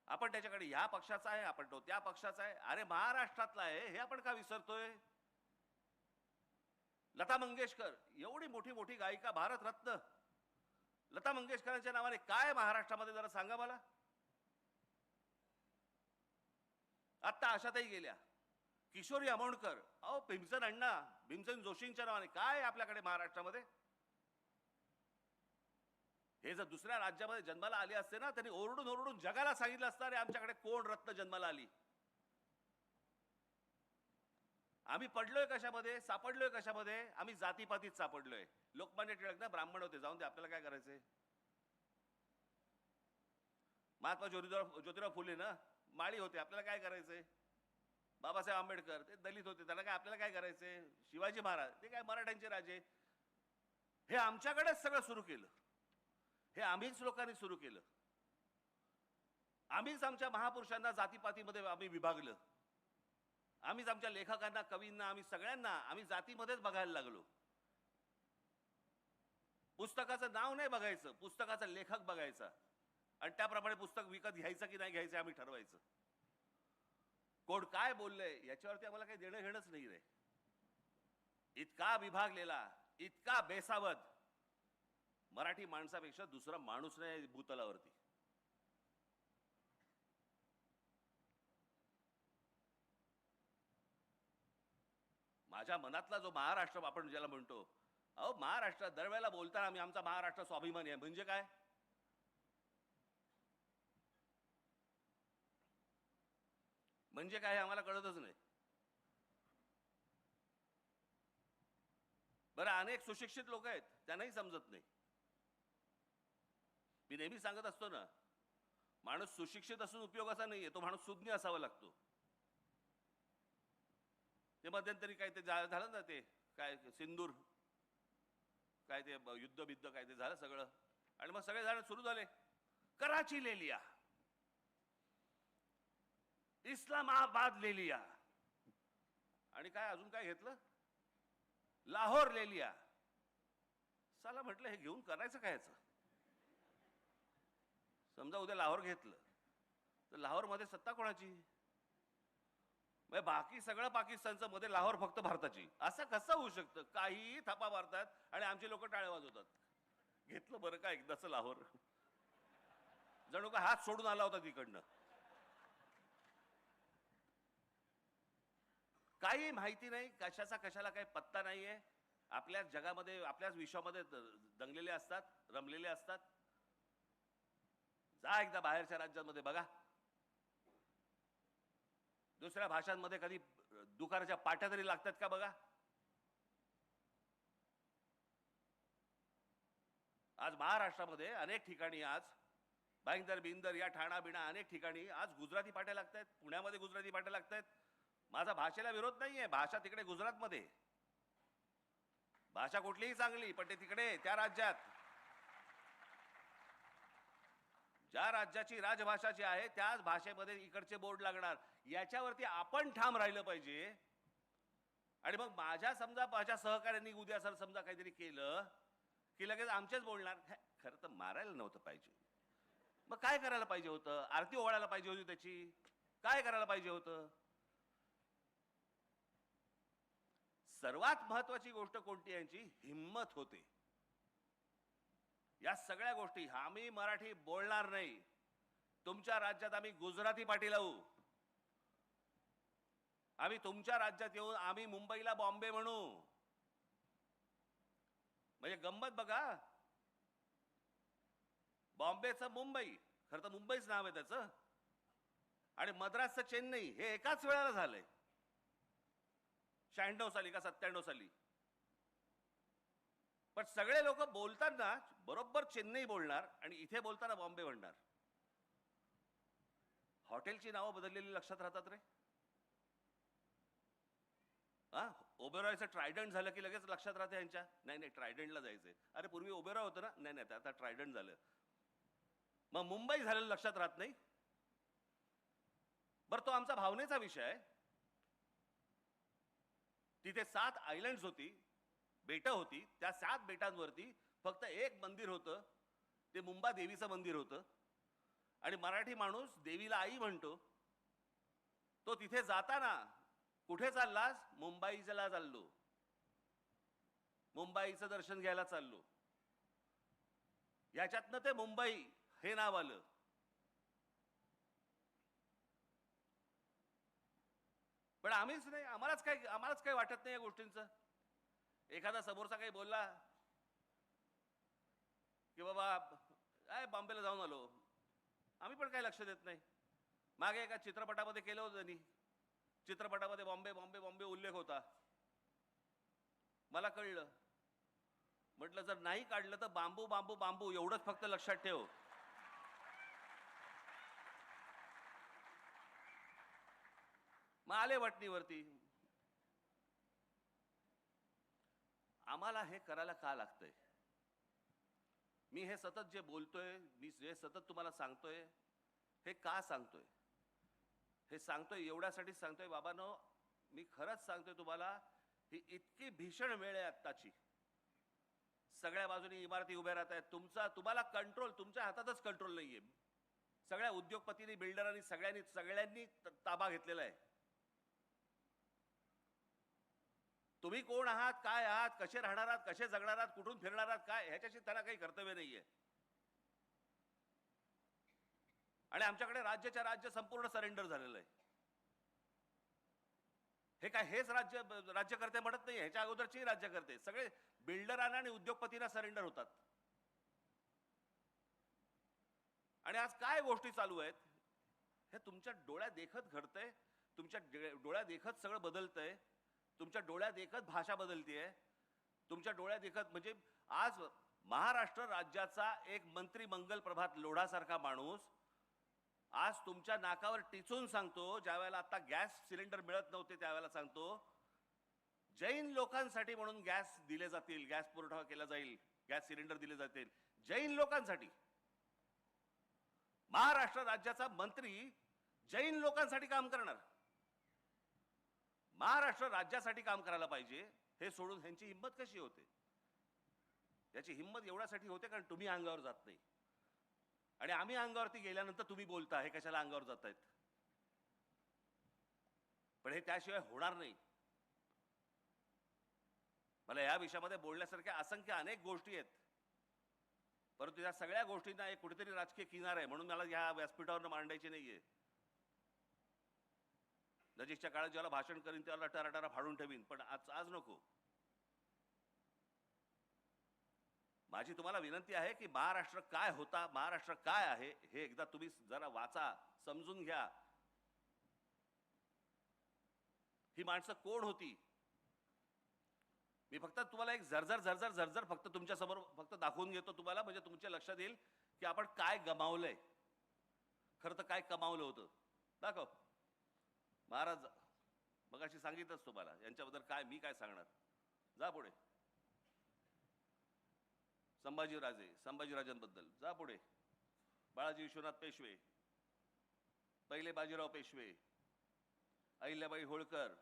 आपण त्याच्याकडे ह्या पक्षाचा आहे, आपण तो त्या पक्षाचा आहे. अरे महाराष्ट्रातला आहे हे आपण का विसरतोय. लता मंगेशकर, एवढी मोठी मोठी गायिका, भारतरत्न लता मंगेशकरांच्या नावाने काय महाराष्ट्रामध्ये जरा सांगा मला. आता आशाताई गेल्या. किशोरी आमोणकर, अहो भीमसेन अण्णा, भीमसेन जोशींच्या नावाने काय आपल्याकडे महाराष्ट्रामध्ये. हे जर दुसऱ्या राज्यामध्ये जन्माला आले असते ना, त्यांनी ओरडून ओरडून जगाला सांगितलं असतं, रे आमच्याकडे कोण रत्न जन्माला आली. आम्ही पडलोय कशामध्ये, सापडलोय कशामध्ये, आम्ही जातीपातीत सापडलोय. लोकमान्य टिळक ना ब्राह्मण होते, जाऊन दे, आपल्याला काय करायचंय. महात्मा ज्योतिराव फुले ना माळी होते, आपल्याला काय करायचंय. बाबासाहेब आंबेडकर ते दलित होते, त्यांना काय, आपल्याला काय करायचंय. शिवाजी महाराज ते काय मराठ्यांचे राजे. हे आमच्याकडेच सगळं सुरू केलं. हे आम्हीच लोकांनी सुरू केलं. आम्हीच आमच्या महापुरुषांना जातीपातीमध्ये आम्ही विभागलं. आम्हीच आमच्या लेखकांना, कवींना, आम्ही सगळ्यांना आम्ही जातीमध्येच बघायला लागलो. पुस्तकाचं नाव नाही बघायचं, पुस्तकाचा लेखक बघायचा आणि त्याप्रमाणे पुस्तक विकत घ्यायचं की नाही घ्यायचं आम्ही ठरवायचं. कोण काय बोललंय याच्यावरती आम्हाला काही देणं घेणंच नाही रे. इतका विभागलेला, इतका बेसावध मराठी माणसापेक्षा दुसरा माणूस नाही भूतलावरती. माझ्या मनातला जो महाराष्ट्र आपण ज्याला म्हणतो, अहो महाराष्ट्र दरवेळेला बोलताना आम्ही आमचा महाराष्ट्र स्वाभिमानी आहे म्हणजे काय. म्हणजे काय आम्हाला कळतच नाही. बरं, अनेक सुशिक्षित लोक आहेत, त्यांनाही समजत नाही. मी नेहमी सांगत असतो ना, माणूस सुशिक्षित असून उपयोगाचा नाहीये, तो माणूस सुज्ञ असावा लागतो. ते मध्यंतरी काय ते झालं ना, ते काय सिंदूर काय ते युद्ध बिद्ध काय ते झालं सगळं, आणि मग सगळे जण सुरू झाले, कराची ले लिया, इस्लामाबाद ले लिया, आणि काय अजून काय घेतलं, लाहोर ले लिया. साला म्हटलं हे घेऊन करायचं काय याचं. समजा उद्या लाहोर घेतलं तर लाहोर मध्ये सत्ता कोणाची. बाकी सगळं पाकिस्तानचं, मध्ये लाहोर फक्त भारताची. असं कसं होऊ शकतं. काही थापा मारतात आणि आमचे लोक टाळे वाजवतात. घेतलं बरं का एकदाच लाहोर, जणू का हात सोडून आला होता तिकडनं. काही माहिती नाही, कशाचा कशाला काही पत्ता नाहीये. आपल्याच जगामध्ये, आपल्याच विश्वामध्ये दंगलेले असतात, रमलेले असतात. जा एकदा बाहेरच्या राज्यांमध्ये बघा, दुसऱ्या भाषांमध्ये कधी दुकानाच्या पाट्या तरी लागतात का बघा. आज महाराष्ट्रामध्ये अनेक ठिकाणी आज भाईंदर बिंदर या ठाणा बिणा अनेक ठिकाणी आज गुजराती पाट्या लागत आहेत. पुण्यामध्ये गुजराती पाट्या लागत आहेत. माझा भाषेला विरोध नाहीये, भाषा तिकडे गुजरातमध्ये, भाषा कुठलीही चांगली, पण ते तिकडे त्या राज्यात ज्या राज्याची राजभाषा जी आहे त्याच भाषेमध्ये इकडचे बोर्ड लागणार. याच्यावरती आपण ठाम राहिलं पाहिजे. आणि मग माझ्या सहकाऱ्यांनी उद्या सर समजा काहीतरी केलं की लगेच आमचेच बोलणार. खरं तर मारायला नव्हतं पाहिजे. मग काय करायला पाहिजे होतं? आरती ओवाळायला पाहिजे होती त्याची. काय करायला पाहिजे होतं? सर्वात महत्वाची गोष्ट कोणती? यांची हिम्मत होते. या सगळ्या गोष्टी आम्ही मराठी बोलणार नाही, तुमच्या राज्यात आम्ही गुजराती पाटी लावू, आम्ही तुमच्या राज्यात येऊन आम्ही मुंबईला बॉम्बे म्हणू. म्हणजे गंमत बघा, बॉम्बेचं मुंबई, खरं तर मुंबईच नाव आहे त्याचं, आणि मद्रासचं चेन्नई हे एकाच वेळेला झालंय. 96 साली का 97 साली. पण सगळे लोक बोलताना बरोबर चेन्नई बोलणार आणि इथे बोलताना बॉम्बे म्हणणार. हॉटेलची नावं बदललेली लक्षात राहतात रे. हा, ओबेरॉयचं ट्रायडंट झालं की लगेच लक्षात राहते यांच्या. नाही नाही, ट्रायडंटला जायचंय. अरे पूर्वी ओबेरॉय होतं ना. नाही नाही, आता ट्रायडंट झालं. मग मुंबई झालेलं लक्षात राहत नाही. बरं, तो आमचा भावनेचा विषय आहे. तिथे 7 आयलंड्स होती, बेटं होती. त्या 7 बेटांवरती फक्त एक मंदिर होतं, ते मुंबा देवीचं मंदिर होतं. आणि मराठी माणूस देवीला आई म्हणतो. तो तिथे जाताना कुठे चाललास? मुंबईला चाललो, मुंबईचं दर्शन घ्यायला चाललो. याच्यातनं ते मुंबई हे नाव आलं. पण आम्हीच नाही, आम्हालाच काही वाटत नाही या गोष्टींचं. एखादा समोरचा काही बोलला की बाबा काय बॉम्बेला जाऊन आलो, आम्ही पण काही लक्ष देत नाही. मागे एका चित्रपटामध्ये केलं होतं त्यांनी, चित्रपटामध्ये बॉम्बे बॉम्बे बॉम्बे उल्लेख होता. मला कळलं, म्हटलं जर नाही काढलं तर बांबू बांबू बांबू एवढंच फक्त लक्षात ठेव. मग आले वटणीवरती. आम्हाला हे करायला का लागतंय? मी हे सतत जे बोलतोय, मी जे सतत तुम्हाला सांगतोय, हे का सांगतोय? हे सांगतोय एवढ्यासाठी सांगतोय बाबांनो, मी खरंच सांगतोय तुम्हाला, ही इतकी भीषण वेळ आहे आत्ताची. सगळ्या बाजूनी इमारती उभ्या राहत आहेत. तुम्हाला कंट्रोल तुमच्या हातातच कंट्रोल नाहीये. सगळ्या उद्योगपतींनी, बिल्डरांनी, सगळ्यांनी ताबा घेतलेला आहे. तुम्ही कोण आहात, काय आहात, कसे राहणार आहात, कसे जगणार आहात, कुठून फिरणार आहात, काय, ह्याच्याशी त्यांना काही कर्तव्य नाहीये. आणि आमच्याकडे राज्याच्या राज्य संपूर्ण सरेंडर झालेलं आहे. हे काय हेच राज्यकर्ते म्हणत नाही, ह्याच्या अगोदरची राज्यकर्ते सगळे बिल्डरांना आणि उद्योगपतींना सरेंडर होतात. आणि आज काय गोष्टी चालू आहेत हे तुमच्या डोळ्यात देखत घडतंय. तुमच्या डोळ्यात देखत सगळं बदलतंय. तुमच्या डोळ्यात देखत भाषा बदलतीये. तुमच्या डोळ्यात देखत, म्हणजे आज महाराष्ट्र राज्याचा एक मंत्री मंगल प्रभात लोढासारखा माणूस आज तुमच्या नाकावर टिचून सांगतो, ज्या वेळेला आता गॅस सिलेंडर मिळत नव्हते त्यावेळेला सांगतो, जैन लोकांसाठी म्हणून गॅस दिले जातील, गॅस पुरवठा केला जाईल, गॅस सिलेंडर दिले जातील जैन लोकांसाठी. महाराष्ट्र राज्याचा मंत्री जैन लोकांसाठी काम करणार. महाराष्ट्र राज्यासाठी काम करायला पाहिजे हे सोडून ह्यांची हिंमत कशी होते? याची हिंमत एवढ्यासाठी होते कारण तुम्ही अंगावर जात नाही. आणि आम्ही अंगावरती गेल्यानंतर तुम्ही बोलता हे कशाला अंगावर जात आहेत. पण हे त्याशिवाय होणार नाही. मला या विषयामध्ये बोलण्यासारख्या असंख्य अनेक गोष्टी आहेत, परंतु या सगळ्या गोष्टींना एक कुठेतरी राजकीय किनार आहे म्हणून मला या व्यासपीठावर मांडायची नाहीये. नजीकच्या काळात ज्याला भाषण करीन त्याला टराटरा फाडून ठेवीन, पण आज नको. माझी तुम्हाला विनंती आहे की महाराष्ट्र काय होता, महाराष्ट्र काय आहे हे एकदा तुम्ही जरा वाचा, समजून घ्या. ही माणसं कोण होती? मी फक्त तुम्हाला एक झरझर फक्त तुमच्या समोर फक्त दाखवून घेतो तुम्हाला, म्हणजे तुमच्या लक्षात येईल की आपण काय गमावलंय. खरं तर काय कमावलं होतं दाखव. महाराज मगाशी सांगितलंच तुम्हाला यांच्याबद्दल काय, मी काय सांगणार. जा पुढे. संभाजीराजांबद्दल जा पुढे. बाळाजी विश्वनाथ पेशवे, पहिले बाजीराव पेशवे, अहिल्याबाई होळकर,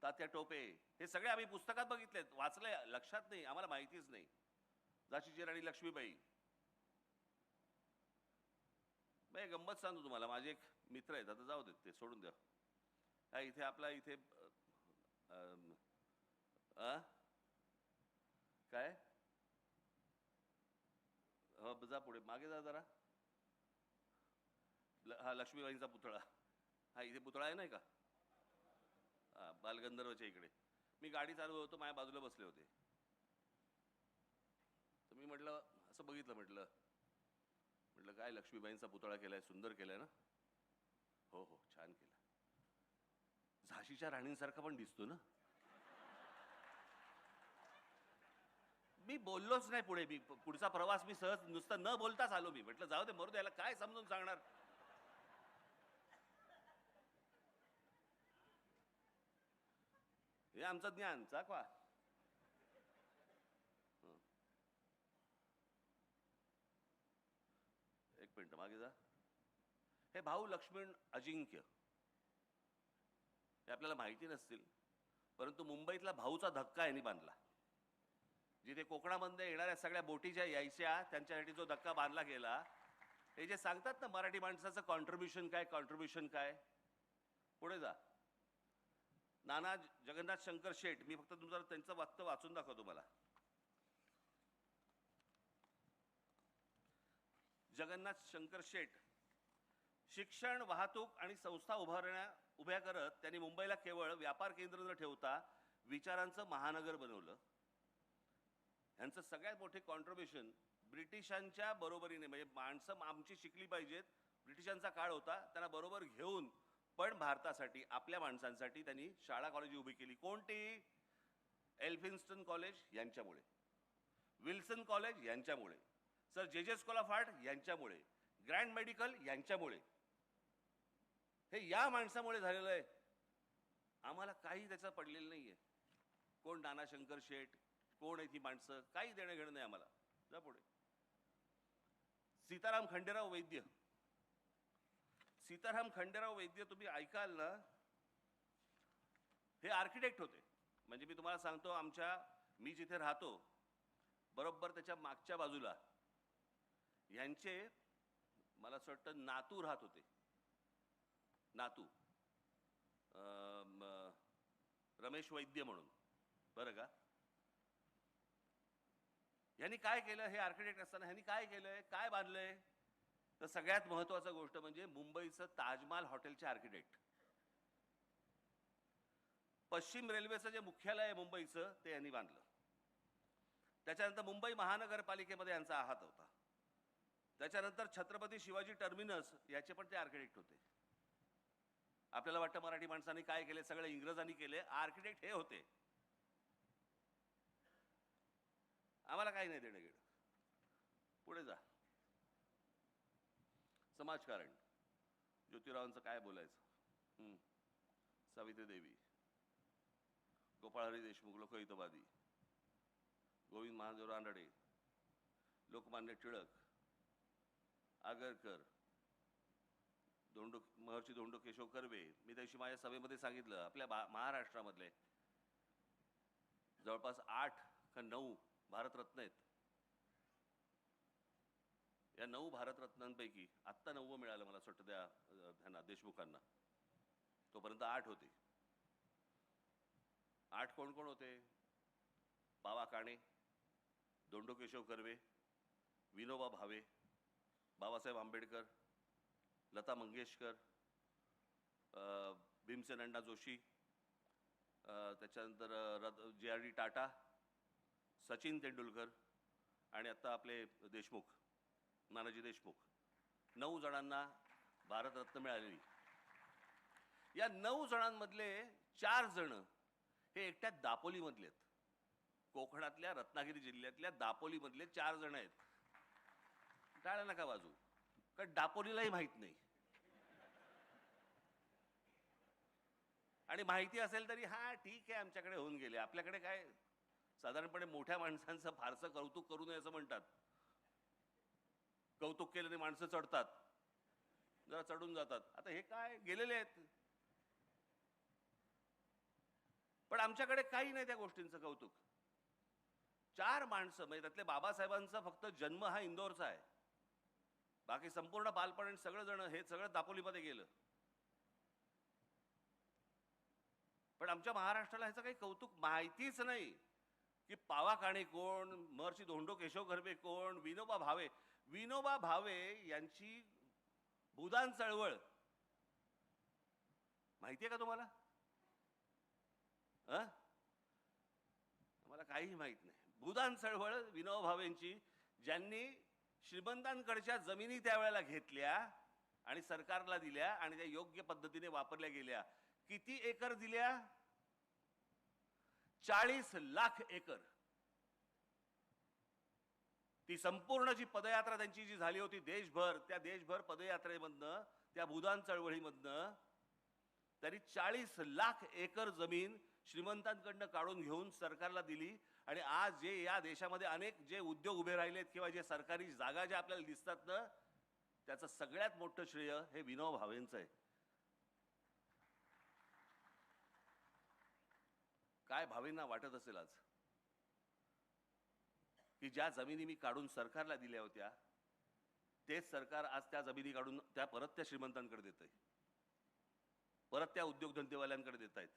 तात्या टोपे, हे सगळे आम्ही पुस्तकात बघितलेत, वाचले, लक्षात नाही, आम्हाला माहितीच नाही. झाशीची राणी लक्ष्मीबाई. मी गंमत सांगतो तुम्हाला, माझे एक मित्र आहेत, आता जाऊ देत, ते सोडून द्या. हा इथे आपला इथे काय हो, जा पुढे, मागे जा जरा. हा लक्ष्मीबाईंचा पुतळा, हा इथे पुतळा आहे नाही का, हा बालगंधर्वच्या इकडे. मी गाडी चालवत होतो, माझ्या बाजूला बसले होते, तर मी म्हटलं, असं बघितलं, म्हटलं काय लक्ष्मीबाईंचा पुतळा केलाय, सुंदर केलाय ना. हो हो छान केला. झाशीच्या राणींसारखा पण दिसतो ना. मी बोललोच नाही पुढे. मी पुढचा प्रवास मी सहज नुसतं न बोलताच आलो. मी म्हटलं जाऊ दे, मरू द्यायला काय समजून सांगणार. हे आमचं ज्ञान चाकवा. एक मिनिट मागे जा. हे भाऊ लक्ष्मण अजिंक्य हे आपल्याला माहिती नसतील, परंतु मुंबईतला भाऊचा धक्का यांनी बांधला. जिथे कोकणामध्ये येणाऱ्या सगळ्या बोटी ज्या यायच्या त्यांच्यासाठी जो धक्का बांधला गेला, हे जे सांगतात ना मराठी माणसाचं कॉन्ट्रीब्युशन काय, पुढे जा. नाना जगन्नाथ शंकर शेठ, मी फक्त तुमचं त्यांचं वक्तव्य वाचून दाखवतो तुम्हाला. जगन्नाथ शंकर शेठ, शिक्षण, वाहतूक आणि संस्था उभ्या करत त्यांनी मुंबईला केवळ व्यापार केंद्र न ठेवता विचारांचं महानगर बनवलं. यांचं सगळ्यात मोठे कॉन्ट्रीब्युशन ब्रिटिशांच्या बरोबरीने, म्हणजे माणसं आमची शिकली पाहिजेत, ब्रिटिशांचा काळ होता, त्यांना बरोबर घेऊन पण भारतासाठी, आपल्या माणसांसाठी त्यांनी शाळा कॉलेज उभी केली. कोणती? एल्फिन्स्टन कॉलेज यांच्यामुळे, विल्सन कॉलेज यांच्यामुळे, सर जे स्कूल ऑफ आर्ट यांच्यामुळे, ग्रँड मेडिकल यांच्यामुळे. हे या माणसामुळे झालेलं आहे. आम्हाला काही त्याचं पडलेलं नाहीये. कोण नाना शंकर शेठ, कोण आहे ती माणसं, काही देणं घेणं नाही आम्हाला. जा पुढे. सीताराम खंडेराव वैद्य. सीताराम खंडेराव वैद्य तुम्ही ऐकाल ना, हे आर्किटेक्ट होते. म्हणजे मी तुम्हाला सांगतो, मी जिथे राहतो बरोबर त्याच्या मागच्या बाजूला यांचे मला असं वाटतं नातू राहत होते. नातू रमेश वैद्य म्हणून, बरं का. यांनी काय केलं, हे आर्किटेक्ट असताना ह्यांनी काय केलंय, काय बांधलंय, तर सगळ्यात महत्वाची गोष्ट म्हणजे मुंबईचं ताजमहाल हॉटेलचे आर्किटेक्ट. पश्चिम रेल्वेचं जे मुख्यालय आहे मुंबईचं, ते यांनी बांधलं. त्याच्यानंतर मुंबई महानगरपालिकेमध्ये यांचा हात होता. त्याच्यानंतर छत्रपती शिवाजी टर्मिनस याचे पण ते आर्किटेक्ट होते. आपल्याला वाटतं मराठी माणसांनी काय केले, सगळे इंग्रजांनी केले, आर्किटेक्ट हे होते. आम्हाला काही नाही देणं घेणं. पुढे जा. समाजकारण, ज्योतिरावांचं काय बोलायचं. सावित्री देवी, गोपाळहरी देशमुख, लोकहितवादी, गोविंद महादेव रानडे, लोकमान्य टिळक, आगरकर, महर्षी धोंडो केशव कर्वे. मी त्याशी माझ्या सभेमध्ये सांगितलं, आपल्या महाराष्ट्रामधले जवळपास 8 का 9 भारतरत्न आहेत. या 9 भारतरत्नांपैकी आत्ता 9वं मिळालं मला असं वाटतं ह्यांना, देशमुखांना. तोपर्यंत 8 होते. 8 कोण कोण होते? बावा काणे, धोंडो केशव कर्वे, विनोबा भावे, बाबासाहेब आंबेडकर, लता मंगेशकर, भीमसेन अण्णा जोशी, त्याच्यानंतर JRD टाटा, सचिन तेंडुलकर आणि आता आपले देशमुख, नानाजी देशमुख. 9 जणांना भारतरत्न मिळालेली. या 9 जणांमधले 4 जण हे एकट्या दापोलीमधले आहेत. कोकणातल्या रत्नागिरी जिल्ह्यातल्या दापोलीमधले 4 जण आहेत. टाळ्या नका वाजू. कारण दापोलीलाही माहित नाही. आणि माहिती असेल तरी हा ठीक आहे आमच्याकडे होऊन गेले. आपल्याकडे काय साधारणपणे मोठ्या माणसांचं फारसं कौतुक करू नये असं म्हणतात. कौतुक केल्याने माणसं चढतात, जरा चढून जातात. आता हे काय गेलेले आहेत. पण आमच्याकडे काही नाही त्या गोष्टींचं कौतुक. 4 माणसं म्हणजे त्यातले बाबासाहेबांचा फक्त जन्म हा इंदोरचा आहे. बाकी संपूर्ण बालपण आणि सगळं जण हे सगळं दापोलीमध्ये गेलं. पण आमच्या महाराष्ट्राला ह्याचं काही कौतुक माहितीच नाही की पावा काणे कोण, महर्षी धोंडो केशव कर्वे कोण, विनोबा भावे. विनोबा भावे यांची भूदान चळवळ माहितीये का तुम्हाला? मला काही माहित नाही. भूदान चळवळ विनोबा भावेंची, ज्यांनी श्रीमंतांकडच्या जमिनी त्यावेळेला घेतल्या आणि सरकारला दिल्या आणि त्या योग्य पद्धतीने वापरल्या गेल्या. किती एकर दिल्या? 40 लाख एकर. ती संपूर्ण जी पदयात्रा त्यांची जी झाली होती देशभर, त्या देशभर पदयात्रेमधनं, त्या भूदान चळवळीमधनं त्यांनी 40 लाख एकर जमीन श्रीमंतांकडनं काढून घेऊन सरकारला दिली. आणि आज जे या देशामध्ये अनेक जे उद्योग उभे राहिलेत किंवा जे सरकारी जागा ज्या आपल्याला दिसतात ना, त्याचं सगळ्यात मोठं श्रेय हे विनोबा भावेंचं आहे. काय भावेंना वाटत असेल आज की ज्या जमिनी मी काढून सरकारला दिल्या होत्या, तेच सरकार आज त्या जमिनी काढून त्या परत त्या श्रीमंतांकडे देत आहे, परत त्या उद्योगधंदेवाल्यांकडे देत आहेत.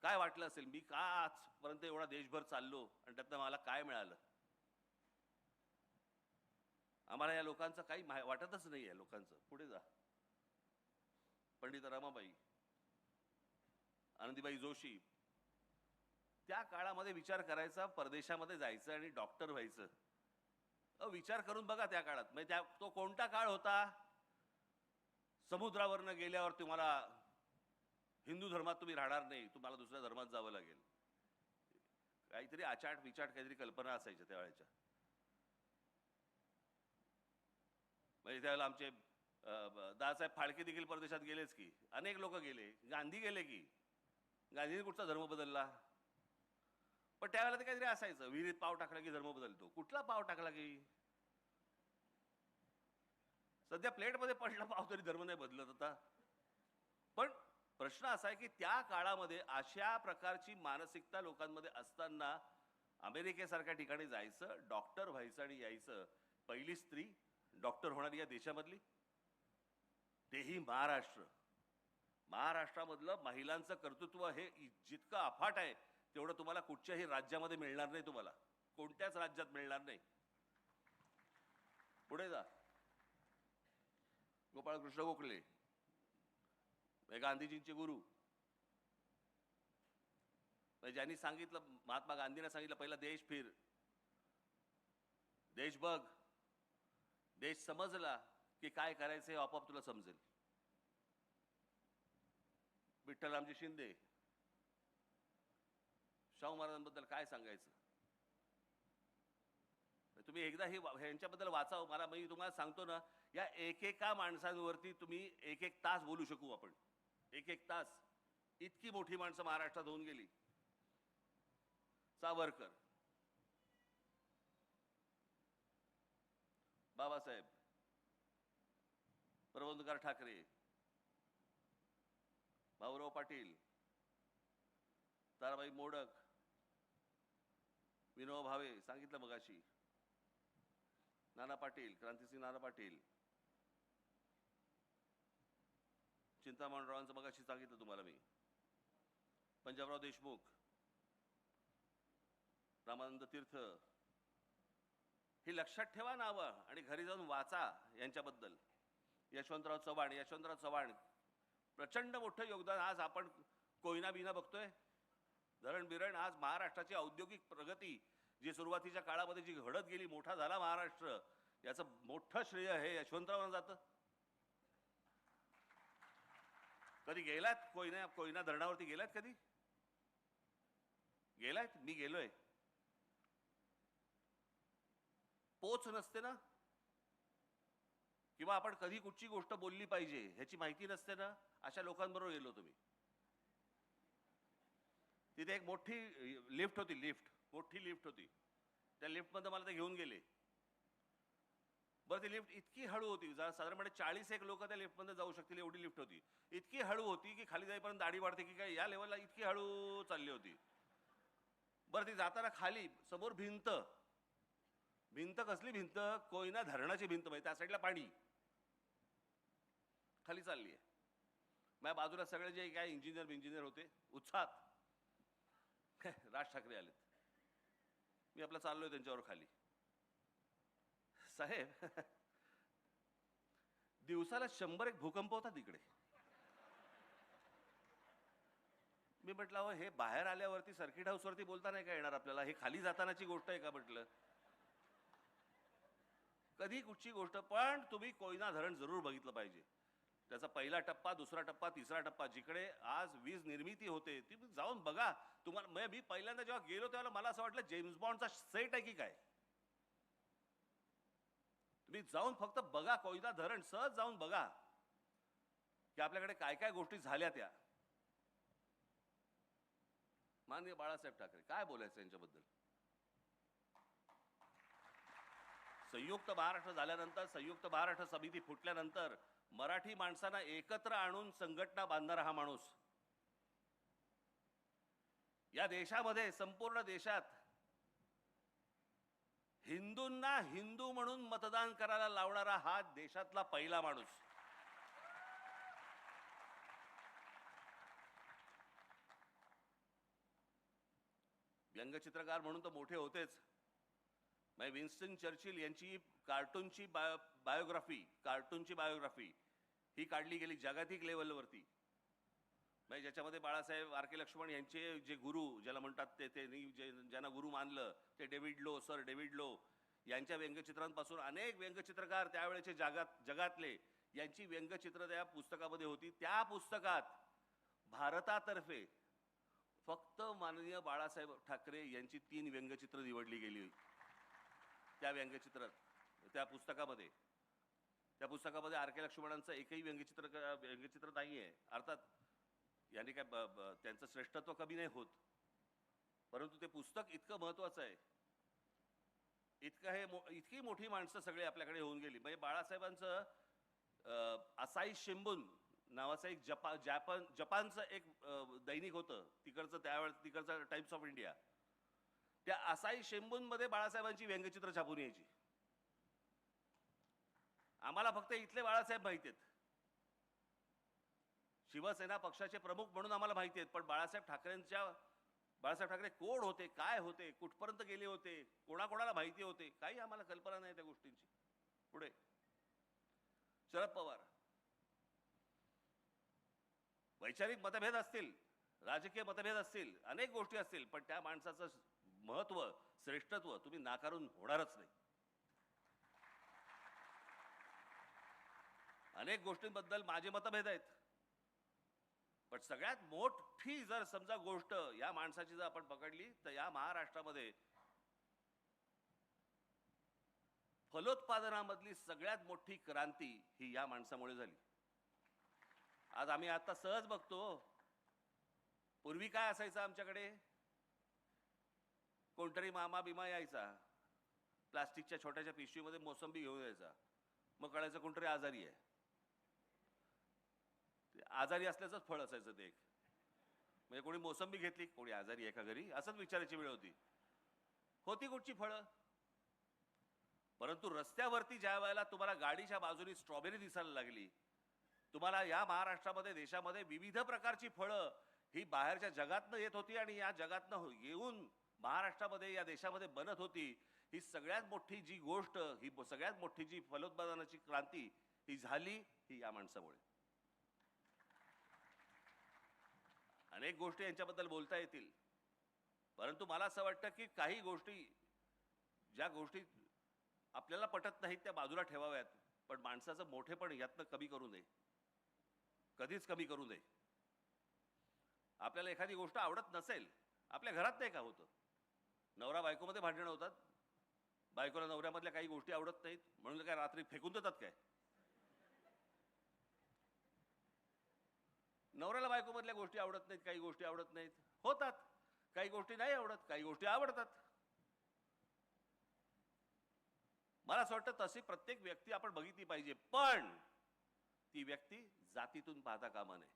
काय वाटलं असेल मी का आजपर्यंत एवढा देशभर चाललो आणि त्यातनं मला काय मिळालं? आम्हाला या लोकांचं काही वाटतच नाही आहे. लोकांचं पुढे जा. पंडित रमाबाई, आनंदीबाई जोशी, त्या काळामध्ये विचार करायचा, परदेशामध्ये जायचं आणि डॉक्टर व्हायचं. विचार करून बघा त्या काळात. म्हणजे तो कोणता काळ होता? समुद्रावरनं गेल्यावर तुम्हाला हिंदू धर्मात तुम्ही राहणार नाही, तुम्हाला दुसऱ्या धर्मात जावं लागेल. काहीतरी आचाट विचाट काहीतरी कल्पना असायच्या त्यावेळेच्या. म्हणजे त्यावेळेला आमचे दादासाहेब फाळके देखील परदेशात गेलेच की. अनेक लोक गेले. गांधी गेले की. गांधीने कुठचा धर्म बदलला? पण त्यावेळेला ते काहीतरी असायचं, विहिरीत पाव टाकला की धर्म बदलतो. कुठला पाव टाकला की? सध्या प्लेटमध्ये पडला पाव तरी धर्म नाही बदलत आता. पण प्रश्न असा आहे की त्या काळामध्ये अशा प्रकारची मानसिकता लोकांमध्ये असताना अमेरिकेसारख्या ठिकाणी जायचं, डॉक्टर व्हायचं आणि यायचं. पहिली स्त्री डॉक्टर होणारी या देशामधली, तेही महाराष्ट्र. महाराष्ट्रामधलं महिलांचं कर्तृत्व हे जितकं अफाट आहे तेवढं तुम्हाला कुठच्याही राज्यामध्ये मिळणार नाही. तुम्हाला कोणत्याच राज्यात मिळणार नाही. पुढे जा. गोपाळकृष्ण गोखले, गांधीजींचे गुरु, ज्यांनी सांगितलं, महात्मा गांधींना सांगितलं, पहिला देश फिर, देश बघ, देश समजला की काय करायचं हे आपोआप तुला समजेल. विठ्ठलरामजी शिंदे, शाहू महाराजांबद्दल काय सांगायचं? तुम्ही एकदा हे यांच्याबद्दल वाचावं. मला मी तुम्हाला सांगतो ना, या एकेका माणसांवरती तुम्ही एक एक तास बोलू शकू आपण. एक एक तास. इतकी मोठी माणसं महाराष्ट्रात होऊन गेली. सावरकर, बाबासाहेब, प्रबंधकार ठाकरे, भाऊराव पाटील, ताराबाई मोडक, विनोबा भावे सांगितलं मगाशी, नाना पाटील, क्रांतिसिंग नाना पाटील, चिंतामणरावांचं मगाशी सांगितलं तुम्हाला मी, पंजाबराव देशमुख, रामानंद तीर्थ. ही लक्षात ठेवा नावं आणि घरी जाऊन वाचा यांच्याबद्दल. यशवंतराव चव्हाण प्रचंड मोठं योगदान. आज आपण कोयना बिना बघतोय, धरण बिरण. आज महाराष्ट्राची औद्योगिक प्रगती जी सुरुवातीच्या काळामध्ये जी घडत गेली, मोठा झाला महाराष्ट्र, याचं मोठं श्रेय हे यशवंतरावांना जातं. कधी गेलात कोयना धरणावरती? गेलात कधी? गेलात? मी गेलोय. पोच नसते ना, किंवा आपण कधी कुठची गोष्ट बोलली पाहिजे ह्याची माहिती नसते ना, अशा लोकांबरोबर गेलो तुम्ही. तिथे एक मोठी लिफ्ट होती, मोठी लिफ्ट होती. त्या लिफ्टमध्ये मला ते घेऊन गेले. बरं, ती लिफ्ट इतकी हळू होती, साधारणपणे 40 एक लोक त्या लिफ्टमध्ये जाऊ शकतील एवढी लिफ्ट होती. इतकी हळू होती की खाली जाईपर्यंत दाढी वाढते की काय, या लेवलला इतकी हळू चालली होती. बरं, ती जाताना खाली समोर भिंत, कसली भिंत? कोयना धरणाची भिंत, म्हणजे त्या साईडला पाणी, खाली चालली आहे. माझ्या बाजूला सगळे जे काय इंजिनियर होते उत्साहात, राज ठाकरे आलेत. मी आपला चाललोय त्यांच्यावर खाली. साहेब, दिवसाला 100 एक भूकंप होता तिकडे. मी म्हटलं, अहो हे बाहेर आल्यावरती सर्किट हाऊसवरती बोलता नाही का येणार आपल्याला, हे खाली जातानाची गोष्ट आहे का म्हटलं. कधी कुठची गोष्ट, पण तुम्ही कोयना धरण जरूर बघितलं पाहिजे. त्याचा पहिला टप्पा, दुसरा टप्पा, तिसरा टप्पा, जिकडे आज वीज निर्मिती होते ती जाऊन बघा. तुम्हाला मी पहिल्यांदा जेव्हा गेलो तेव्हा मला असं वाटलं जेम्स बॉन्डचा सेट आहे की काय. तुम्ही जाऊन फक्त बघा, कोयना धरण सहज जाऊन बघा की आपल्याकडे काय काय गोष्टी झाल्या त्या. माननीय बाळासाहेब ठाकरे, काय बोलायचं यांच्याबद्दल. संयुक्त महाराष्ट्र झाल्यानंतर, संयुक्त महाराष्ट्र समिती फुटल्यानंतर मराठी माणसांना एकत्र आणून संघटना बांधणारा हा माणूस, या देशामध्ये, संपूर्ण देशात हिंदूंना हिंदू म्हणून मतदान करायला लावणारा हा देशातला पहिला माणूस. व्यंगचित्रकार म्हणून तर मोठे होतेच. विन्स्टन चर्चिल यांची कार्टूनची बायोग्राफी ही काढली गेली जागतिक लेवलवरती. ज्याच्यामध्ये बाळासाहेब आर.के. लक्ष्मण यांचे जे गुरु ज्याला म्हणतात ते ज्यांना गुरु मानलं ते सर डेव्हिड लो यांच्या व्यंगचित्रांपासून अनेक व्यंगचित्रकार त्यावेळेचे जगातले यांची व्यंगचित्र त्या पुस्तकामध्ये होती. त्या पुस्तकात भारतातर्फे फक्त माननीय बाळासाहेब ठाकरे यांची 3 व्यंगचित्र निवडली गेली. त्या पुस्तकामध्ये आर.के. लक्ष्मणांचं एकही व्यंगचित्र नाहीये. अर्थात यांनी काय त्यांचं श्रेष्ठत्व कमी नाही होत, परंतु ते पुस्तक इतकं महत्वाचं आहे. इतकी मोठी माणसं सगळे आपल्याकडे होऊन गेली. बाळासाहेबांचं असाई शिंबून नावाचं एक जपानचं एक दैनिक होतं तिकडचं टाइम्स ऑफ इंडिया. त्या असाई शिंबून मध्ये बाळासाहेबांची व्यंगचित्र छापून यायची. आम्हाला फक्त इथले बाळासाहेब माहिती आहेत, शिवसेना पक्षाचे प्रमुख म्हणून आम्हाला माहिती आहेत, पण बाळासाहेब ठाकरे कोण होते, काय होते, कुठपर्यंत गेले होते, कोणाकोणाला माहिती होते, काही आम्हाला कल्पना नाही त्या गोष्टींची. पुढे शरद पवार, वैचारिक मतभेद असतील, राजकीय मतभेद असतील, अनेक गोष्टी असतील, पण त्या माणसाचं महत्व, श्रेष्ठत्व तुम्ही नाकारून होणारच नाही. अनेक गोष्टींबद्दल माझे मतभेद आहेत, पण सगळ्यात मोठी जर समजा गोष्ट या माणसाची जर आपण पकडली तर या महाराष्ट्रामध्ये फलोत्पादनामधली सगळ्यात मोठी क्रांती ही या माणसामुळे झाली. आज आम्ही आता सहज बघतो, पूर्वी काय असायचं आमच्याकडे, कोणतरी मामा यायचा, प्लास्टिकच्या छोट्याशा पिशवीमध्ये मोसंबी घेऊन यायचा, मग कळायचं कोणतरी आजारी आहे. आजारी असल्याचंच फळ असायचं ते एक. म्हणजे कोणी मोसंबी घेतली, कोणी आजारी आहे का घरी, असंच विचारायची वेळ होती. कुठची फळं. परंतु रस्त्यावरती ज्या वेळेला तुम्हाला गाडीच्या बाजूनी स्ट्रॉबेरी दिसायला लागली, तुम्हाला या महाराष्ट्रामध्ये, देशामध्ये विविध प्रकारची फळं ही बाहेरच्या जगातनं येत होती आणि या जगातनं येऊन महाराष्ट्रामध्ये, या देशामध्ये बनत होती. ही सगळ्यात मोठी जी गोष्ट, ही सगळ्यात मोठी जी फलोत्पादनाची क्रांती ही झाली, ही या माणसामुळे. अनेक गोष्टी यांच्याबद्दल बोलता येतील, परंतु मला असं वाटतं की काही गोष्टी, ज्या गोष्टी आपल्याला पटत नाहीत त्या बाजूला ठेवाव्यात, पण माणसाचं मोठेपण यातनं कमी करू नये, कधीच कमी करू नये. आपल्याला एखादी गोष्ट आवडत नसेल, आपल्या घरात नाही का होतं, नवरा बायकोमध्ये भांडणं होतात, बायकोला नवऱ्यामधल्या काही गोष्टी आवडत नाहीत म्हणून काय रात्री फेकून देतात काय, नवऱ्याला बायकोमधल्या गोष्टी आवडत नाहीत, काही गोष्टी आवडत नाहीत, होतात. काही गोष्टी नाही आवडत, काही गोष्टी आवडतात. मला असं वाटतं तशी प्रत्येक व्यक्ती आपण बघितली पाहिजे, पण ती व्यक्ती जातीतून पाहता कामा नये,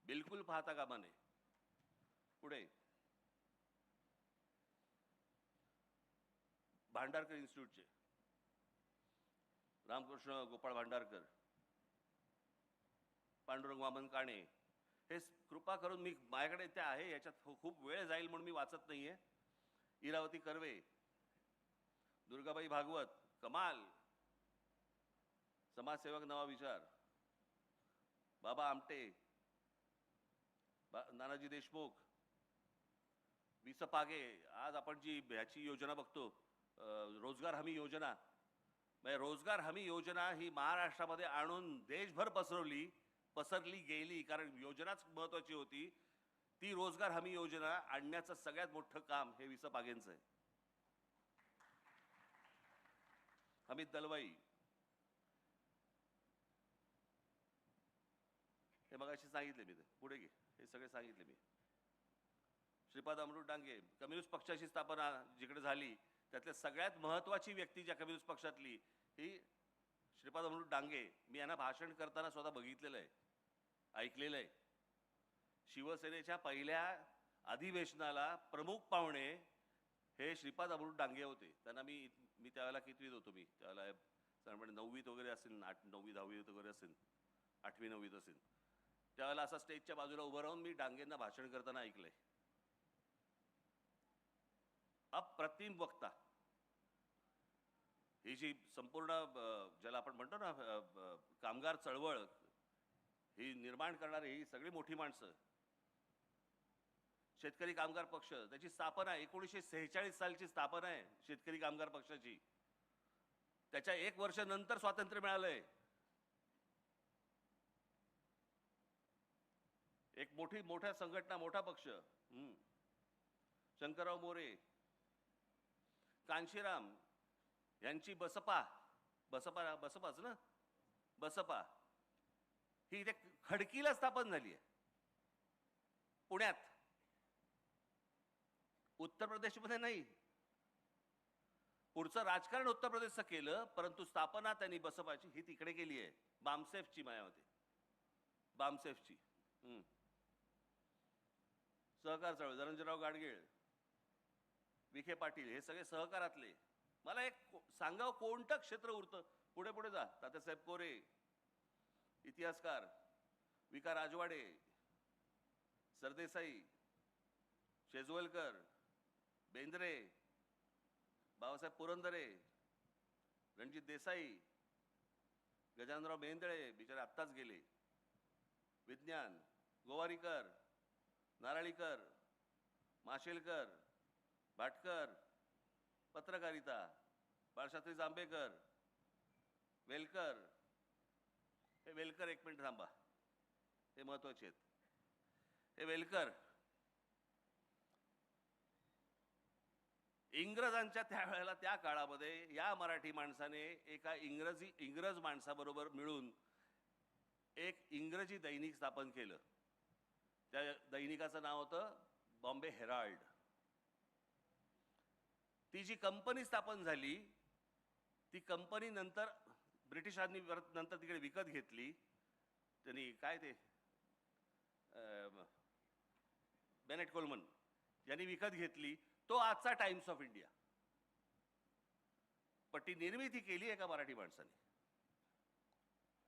बिलकुल पाहता कामा नये. पुढे भांडारकर इन्स्टिट्यूटचे रामकृष्ण गोपाळ भांडारकर, पांडुरंग वामन काणे, हे कृपा करून, मी माझ्याकडे ते आहे, याच्यात खूप वेळ जाईल म्हणून मी वाचत नाहीये. इरावती कर्वे, दुर्गाबाई भागवत, कमाल समाजसेवक, नवा विचार, बाबा आमटे, नानाजी देशमुख, विस पागे. आज आपण जी ह्याची योजना बघतो, रोजगार हमी योजना, म्हणजे रोजगार हमी योजना ही महाराष्ट्रामध्ये आणून देशभर पसरली गेली, कारण योजनाच महत्वाची होती. ती रोजगार हमी योजना आणण्याचं सगळ्यात मोठं काम हे विस पागेंचं आहे. अमित दलवाई, हे मगाशी सांगितले मी, पुढे घे, हे सगळे सांगितले मी. श्रीपाद अमृत डांगे, कम्युनिस्ट पक्षाची स्थापना जिकडे झाली त्यातल्या सगळ्यात महत्वाची व्यक्ती ज्या कम्युनिस्ट पक्षातली, ही श्रीपाद अमृत डांगे. मी यांना भाषण करताना स्वतः बघितलेलं आहे, ऐकलेलं आहे. शिवसेनेच्या पहिल्या अधिवेशनाला प्रमुख पाहुणे हे श्रीपाद अमृत डांगे होते. त्यांना मी त्यावेळेला कितवीत होतो, मी त्यावेळेला साधारणपणे 9वीत वगैरे असेल, 9वी 10वीत वगैरे असेल, 8वी 9वीत असेल. त्यावेळेला असं स्टेजच्या बाजूला उभं राहून मी डांगेंना भाषण करताना ऐकलंय. अप्रतिम वक्ता. ही जी संपूर्ण ज्याला आपण म्हणतो ना कामगार चळवळ ही निर्माण करणारी ही सगळी मोठी माणसं. शेतकरी कामगार पक्ष, त्याची स्थापना 1946 सालची स्थापना आहे शेतकरी कामगार पक्षाची. त्याच्या 1 वर्ष नंतर स्वातंत्र्य मिळालंय. एक मोठ्या संघटना, मोठा पक्ष. शंकरराव मोरे, कांशीराम यांची बसपाच ना, बसपा ही इथे खडकीला स्थापन झाली आहे, पुण्यात. उत्तर प्रदेशमध्ये नाही. पुढचं राजकारण उत्तर प्रदेशचं केलं, परंतु स्थापना त्यांनी बसपाची ही तिकडे केली आहे, बामसेफची, मायावती बामसेफची. सहकार चळवळ, धनंजयराव गाडगीळ, विखे पाटील, हे सगळे सहकारातले. मला एक सांगावं कोणतं क्षेत्र उरतं. पुढे पुढे जा. तात्यासाहेब कोरे, इतिहासकार, विका राजवाडे, सरदेसाई, शेजवलकर, बेंद्रे, बाबासाहेब पुरंदरे, रणजित देसाई, गजाननराव मेहेंदळे, बिचारे आत्ताच गेले, विज्ञान, गोवारीकर, नाराळीकर, माशेलकर, भाटकर, पत्रकारिता, बाळशास्त्री जांभेकर, वेलकर. हे वेलकर, एक मिनिट थांबा, हे महत्वाचे आहेत. हे वेलकर इंग्रजांच्या त्यावेळेला, त्या काळामध्ये या मराठी माणसाने एका इंग्रज माणसाबरोबर मिळून एक इंग्रजी दैनिक स्थापन केलं. त्या दैनिकाचं नाव होतं बॉम्बे हेराल्ड. ती जी कंपनी स्थापन झाली, ती कंपनी नंतर ब्रिटिशांनी नंतर तिकडे विकत घेतली. त्यांनी काय ते बेनेट कोलमन यांनी विकत घेतली. तो आजचा टाइम्स ऑफ इंडिया. पण ती निर्मिती केली एका मराठी माणसाने,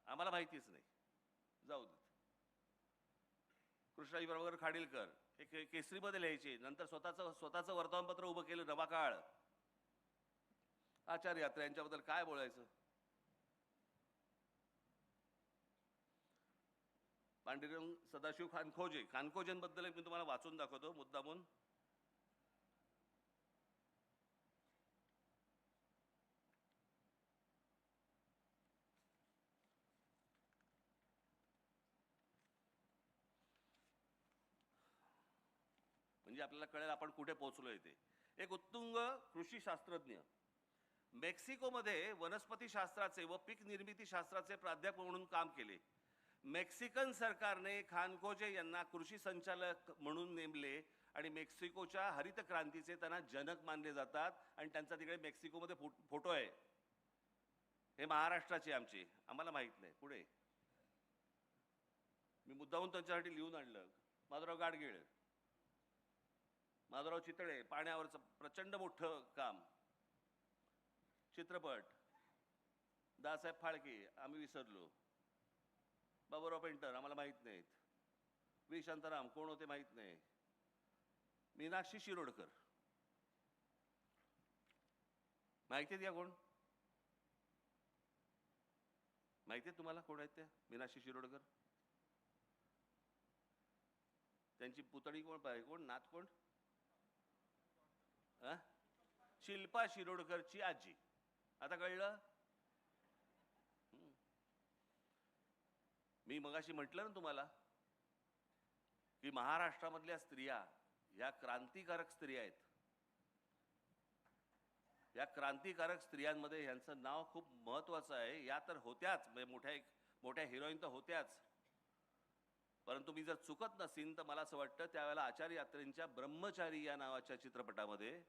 आम्हाला माहितीच नाही. जाऊ देत. कृष्णाजी प्रभाकर खाडीलकर हे केसरीमध्ये लिहायचे, नंतर स्वतःचं वर्तमानपत्र उभं केलं, नवाकाळ. आचार्य यात्रा यांच्याबद्दल काय बोलायचं. पांडुरंग सदाशिव खानखोजेंबद्दल मी तुम्हाला वाचून दाखवतो मुद्दामून. म्हणजे आपल्याला कळेल आपण कुठे पोहोचलोय ते. एक उत्तुंग कृषी शास्त्रज्ञ, मेक्सिकोमध्ये वनस्पती शास्त्राचे व पीक निर्मिती शास्त्राचे प्राध्यापक म्हणून काम केले. मेक्सिकन सरकारने खानखोजे यांना कृषी संचालक म्हणून नेमले आणि मेक्सिकोच्या हरित क्रांतीचे त्यांना जनक मानले जातात आणि त्यांचा तिकडे मेक्सिकोमध्ये फोटो आहे. हे महाराष्ट्राचे आमचे, आम्हाला माहित नाही. पुढे मी मुद्दाहून त्यांच्यासाठी लिहून आणलं. माधवराव गाडगीळ, माधवराव चितळे, पाण्यावरचं प्रचंड मोठं काम. चित्रपट दासाहेब फाळके आम्ही विसरलो. बाबूराव पेंटर आम्हाला माहित नाहीत. व्ही शांताराम कोण होते माहित नाही. मीनाक्षी शिरोडकर माहिती आहेत या कोण? माहिती आहे तुम्हाला कोण आहेत त्या? मीनाक्षी शिरोडकर. त्यांची पुतणी कोण पाहिजे? कोण नात कोण? शिल्पा शिरोडकरची आजी. आता कळलं? मी मगाशी म्हटलं ना तुम्हाला की महाराष्ट्रामधल्या स्त्रिया या क्रांतिकारक स्त्रिया आहेत. या क्रांतिकारक स्त्रियांमध्ये यांचं नाव खूप महत्वाचं आहे. या तर होत्याच, म्हणजे मोठ्या हिरोईन तर होत्याच, परंतु मी जर चुकत नसीन तर मला असं वाटतं त्यावेळेला आचार्य यात्रेंच्या ब्रह्मचारी या नावाच्या चित्रपटामध्ये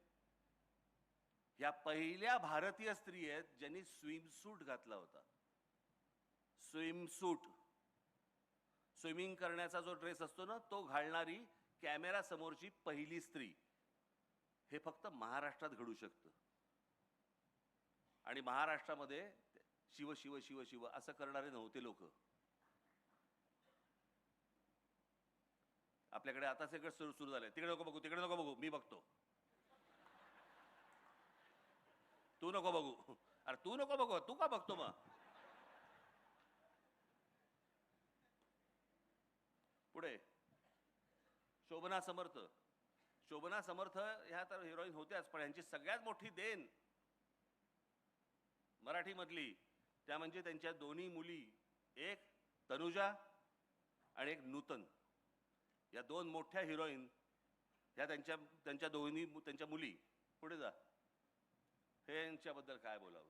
या पहिल्या भारतीय स्त्री आहेत ज्यांनी स्विमसूट घातला होता. स्विमसूट, स्विमिंग करण्याचा जो ड्रेस असतो ना तो घालणारी कॅमेरा समोरची पहिली स्त्री. हे फक्त महाराष्ट्रात घडू शकतं. आणि महाराष्ट्रामध्ये शिव शिव शिव शिव असं करणारे नव्हते लोक. आपल्याकडे आता सगळं सुरू झालंय. तिकडे नको बघू, तिकडे नको बघू, मी बघतो. तू नको बघू. अरे तू नको बघू, तू का बघतो मग? पुढे शोभना समर्थ. शोभना समर्थ ह्या तर हिरोईन होत्याच, पण यांची सगळ्यात मोठी देण मराठीमधली त्या म्हणजे त्यांच्या दोन्ही मुली, एक तनुजा आणि एक नूतन. या दोन मोठ्या हिरोईन ह्या त्यांच्या दोन्ही त्यांच्या मुली. पुढे जा. हे यांच्याबद्दल काय बोलावं?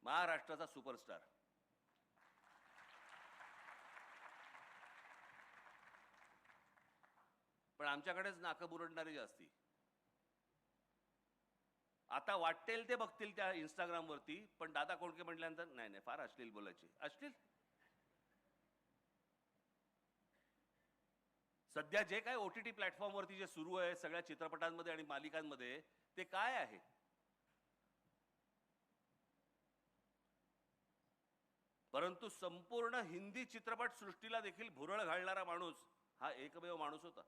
महाराष्ट्राचा सुपरस्टार. पण आमच्याकडेच नाकं बुरडणारी जास्ती. आता वाटेल ते बघतील त्या इंस्टाग्रामवरती, पण दादा कोंडके म्हटल्यानंतर नाही नाही फार अश्लील बोलायचे. अश्लील सध्या जे काय OTT प्लॅटफॉर्मवरती जे सुरू आहे सगळ्या चित्रपटांमध्ये आणि मालिकांमध्ये ते काय आहे? परंतु संपूर्ण हिंदी चित्रपट सृष्टीला देखील भुरळ घालणारा माणूस हा एकमेव माणूस होता.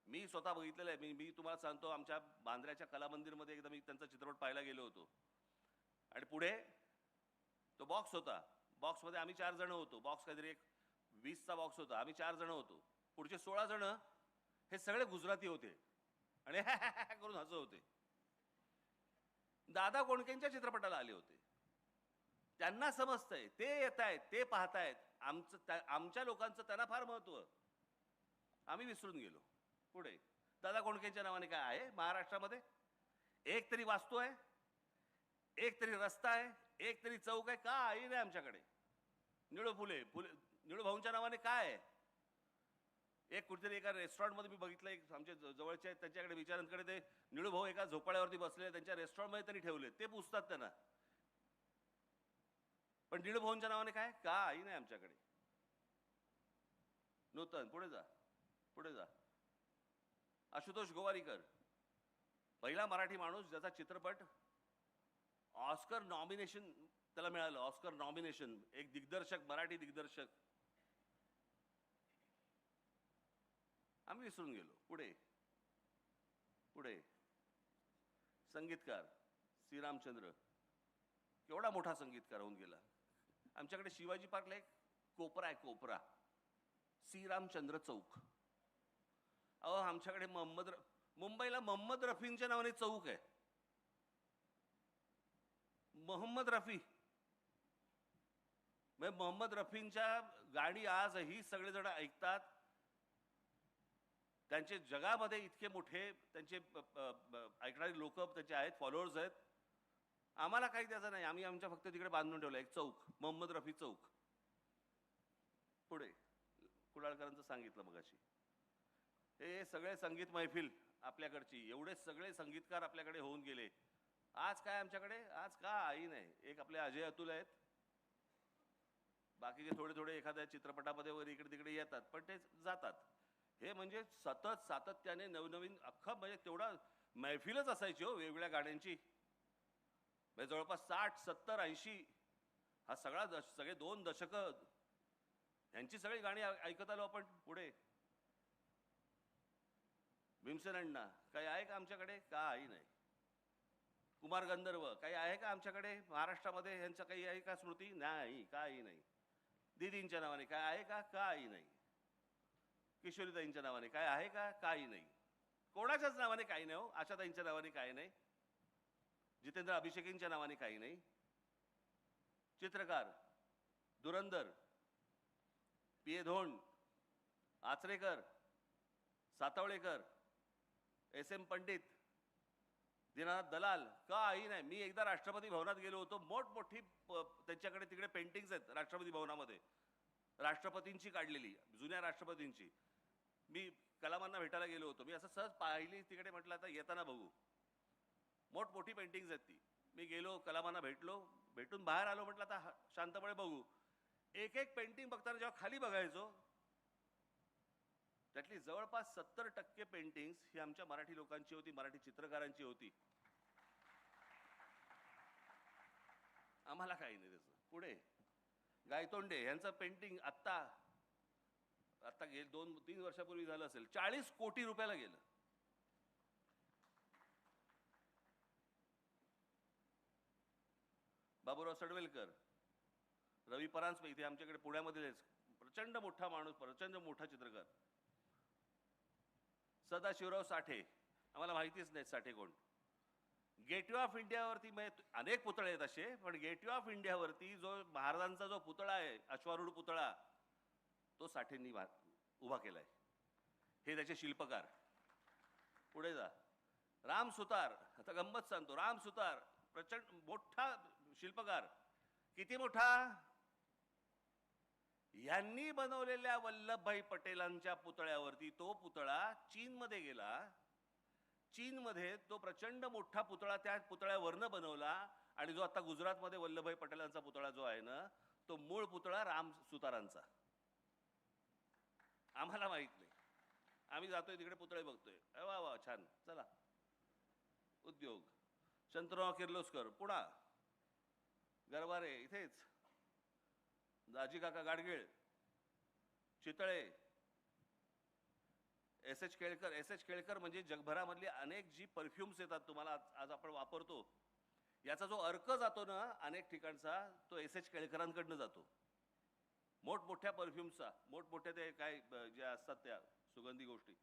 मी स्वतः बघितलेलं आहे. मी तुम्हाला सांगतो, आमच्या बांद्र्याच्या कला मंदिरमध्ये एकदा मी त्यांचा चित्रपट पाहायला गेलो होतो. आणि पुढे तो बॉक्स होता. बॉक्समध्ये आम्ही 4 जण होतो. बॉक्स काहीतरी एक 20चा बॉक्स होता. आम्ही 4 जण होतो. पुढचे 16 जण हे सगळे गुजराती होते आणि करून हसत होते. दादा कोंडकेंच्या चित्रपटाला आले होते. त्यांना समजतंय, ते येत आहेत, ते पाहतायत. आमच्या लोकांचं त्यांना फार महत्व. आम्ही विसरून गेलो. पुढे दादा कोंडकेंच्या नावाने काय आहे महाराष्ट्रामध्ये? एक तरी वास्तू आहे, एक तरी रस्ता आहे, एक तरी चौक आहे. काही नाही आमच्याकडे. निळू भाऊंच्या नावाने काय आहे? एक कुठेतरी एका रेस्टॉरंटमध्ये मी बघितलं, एक आमच्या जवळच्या त्यांच्याकडे विचारांकडे ते निळू भाऊ एका झोपाळ्यावरती बसले, त्यांच्या रेस्टॉरंटमध्ये त्यांनी ठेवले. ते पुसतात त्यांना. पण निळू भाऊंच्या नावाने काय? काही नाही आमच्याकडे. नूतन. पुढे जा, पुढे जा. आशुतोष गोवारीकर, पहिला मराठी माणूस ज्याचा चित्रपट ऑस्कर नॉमिनेशन त्याला मिळालं. Oscar nomination. एक दिग्दर्शक, मराठी दिग्दर्शक. आम्ही विसरून गेलो. पुढे पुढे संगीतकार श्रीरामचंद्र, केवढा मोठा संगीतकार होऊन गेला. आमच्याकडे शिवाजी पार्कला एक कोपरा आहे, कोपरा, श्रीरामचंद्र चौक. अहो आमच्याकडे मुंबईला मोहम्मद रफींच्या नावाने चौक आहे. मोहम्मद रफी, मोहम्मद रफींच्या गाणी आजही सगळेजण ऐकतात. त्यांचे जगामध्ये इतके मोठे त्यांचे ऐकणारी लोक त्याचे आहेत, फॉलोअर्स आहेत. आम्हाला काही त्याचं नाही. आम्ही आमच्या फक्त तिकडे बांधून ठेवलं एक चौक, मोहम्मद रफी चौक. पुढे कुडाळकरांचं सांगितलं मगाशी. हे सगळे संगीत मैफिल आपल्याकडची, एवढे सगळे संगीतकार आपल्याकडे होऊन गेले. आज काय आमच्याकडे, आज काही नाही. एक आपले अजय अतुल आहेत, बाकीचे थोडे थोडे एखाद्या चित्रपटामध्ये वगैरे इकडे तिकडे येतात, पण ते जातात. हे म्हणजे सतत सातत्याने नवनवीन अख्खं म्हणजे तेवढा मैफिलच असायची हो वेगवेगळ्या गाण्यांची. म्हणजे जवळपास 60, 70, 80 हा सगळा सगळे 2 दशकं यांची सगळी गाणी ऐकत आलो आपण. पुढे भीमसेन अण्णा काही आहे का आमच्याकडे? काही नाही. कुमार गंधर्व काही आहे का आमच्याकडे? महाराष्ट्रामध्ये ह्यांचं काही आहे का स्मृती? नाही, काही नाही. दीदींच्या नावाने काय आहे का? काही नाही. किशोरीताईंच्या नावाने काय आहे का? काही नाही. कोणाच्याच नावाने काही नाही हो. आशाताईंच्या नावाने काही नाही. जितेंद्र अभिषेकींच्या नावाने काही नाही. चित्रकार धुरंधर, पी.ए. धोंड, आचरेकर, सातवळेकर, एस.एम. पंडित, दीनानाथ दलाल काही नाही. मी एकदा राष्ट्रपती भवनात गेलो होतो. मोठमोठी त्यांच्याकडे तिकडे पेंटिंग्स आहेत राष्ट्रपती भवनामध्ये, राष्ट्रपतींची काढलेली, जुन्या राष्ट्रपतींची. मी कलामांना भेटायला गेलो होतो. मी असं सहज पाहिली तिकडे, म्हटलं आता येताना बघू. मोठमोठी पेंटिंग्स आहेत ती. मी गेलो, कलामांना भेटलो, भेटून बाहेर आलो. म्हटलं आता शांतपणे बघू. एक एक पेंटिंग बघताना जेव्हा खाली बघायचो, त्यातली जवळपास 70% पेंटिंग्स ही आमच्या मराठी लोकांची होती, मराठी चित्रकारांची होती. आम्हाला काही नाही त्याचं. पुढे गायतोंडे यांचं पेंटिंग आत्ता गेलं 2-3 वर्षापूर्वी झालं असेल, 40 कोटी रुपयाला गेलं. बाबूराव सडवेलकर, रवी परांजपे इथे आमच्याकडे पुण्यामध्येच प्रचंड मोठा माणूस, प्रचंड मोठा चित्रकार. सदाशिवराव साठे, आम्हाला माहितीच नाही साठे कोण. गेटवे ऑफ इंडियावरती अनेक पुतळे आहेत असे, पण गेटवे ऑफ इंडियावरती जो महाराजांचा जो पुतळा आहे, अश्वारूढ पुतळा, तो साठेंनी उभा केलाय. हे त्याचे शिल्पकार. पुढे जा. राम सुतार, आता गंमत सांगतो. राम सुतार प्रचंड मोठा शिल्पकार. किती मोठा? यांनी बनवलेल्या वल्लभभाई पटेलांच्या पुतळ्यावरती तो पुतळा चीनमध्ये गेला. चीनमध्ये तो प्रचंड मोठा पुतळा त्या पुतळ्यावरनं बनवला. आणि जो आता गुजरातमध्ये वल्लभभाई पटेलांचा पुतळा जो आहे ना, तो मूळ पुतळा राम सुतारांचा. आम्हाला माहित नाही. आम्ही जातोय तिकडे पुतळे बघतोय, वा वा छान, चला. उद्योग. शंतनुराव किर्लोस्कर, पुणा. गरवारे इथेच. दाजी काका Gadgil, Chitale. S H Kelkar. S H Kelkar म्हणजे जगभरामधली अनेक जी परफ्युम्स येतात तुम्हाला आज आपण वापरतो, याचा जो अर्क जातो ना अनेक ठिकाणचा, तो एस एच केळकरांकडनं जातो. मोठमोठ्या परफ्युम्सचा, मोठमोठ्या ते काय ज्या असतात त्या सुगंधी गोष्टी.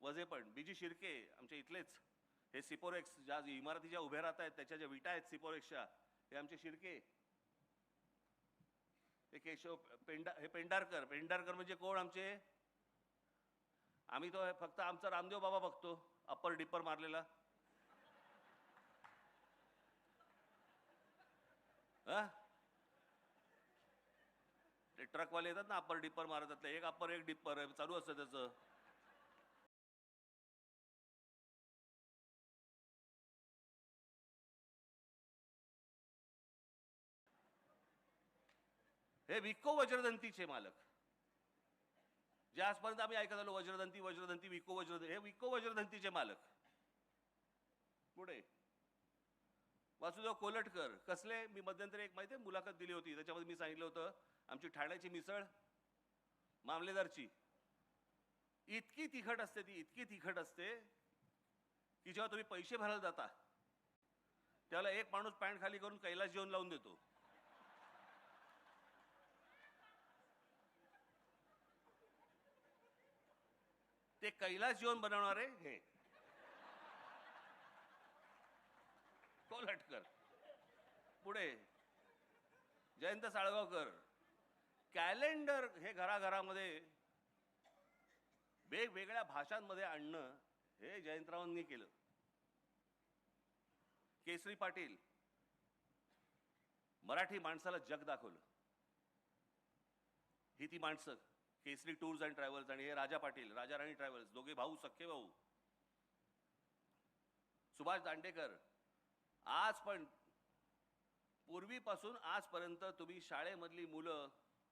वजे पण बीजी शिर्के आमच्या इथलेच. हे सिपोरेक्स ज्या इमारती ज्या उभ्या राहत आहेत त्याच्या ज्या विटा आहेत सिपोरेक्सच्या, हे आमचे शिर्के. हे केशव हे पेंढारकर. पेंढारकर म्हणजे कोण आमचे? आम्ही तो फक्त आमचा रामदेव बाबा बघतो, अप्पर डिप्पर मारलेला. ते ट्रकवाले येतात ना अप्पर डिप्पर मारतात, एक अप्पर एक डिप्पर चालू असतं त्याचं. हे विको वज्रदंतीचे मालक, जे आजपर्यंत आम्ही ऐकत आलो, वज्रदंती वज्रदंती विको वज्रदंती, हे विको वज्रदंतीचे मालक. पुढे वासुदेव कोलटकर. कसले? मी मध्यंतरी एक माहिती आहे मुलाखत दिली होती, त्याच्यामध्ये मी सांगितलं होतं आमची ठाण्याची मिसळ मामलेदारची इतकी तिखट असते, ती इतकी तिखट असते की जेव्हा तुम्ही पैसे भरायला जाता त्याला एक माणूस पॅन्ट खाली करून कैलास जेवण लावून देतो. ते कैलास जेवण बनवणारे हे कोलटकर. पुढे जयंत साळगावकर. कॅलेंडर हे घराघरामध्ये वेगवेगळ्या भाषांमध्ये आणणं हे जयंतरावांनी केलं. केसरी पाटील. मराठी माणसाला जग दाखवलं. ही ती माणसं, केसरी टूर्स अँड ट्रॅव्हल्स आणि हे राजा पाटील, राजा राणी ट्रॅव्हल्स, दोघे भाऊ, सख्खे भाऊ. सुभाष दांडेकर. आज पण पूर्वीपासून आजपर्यंत तुम्ही शाळेमधली मुलं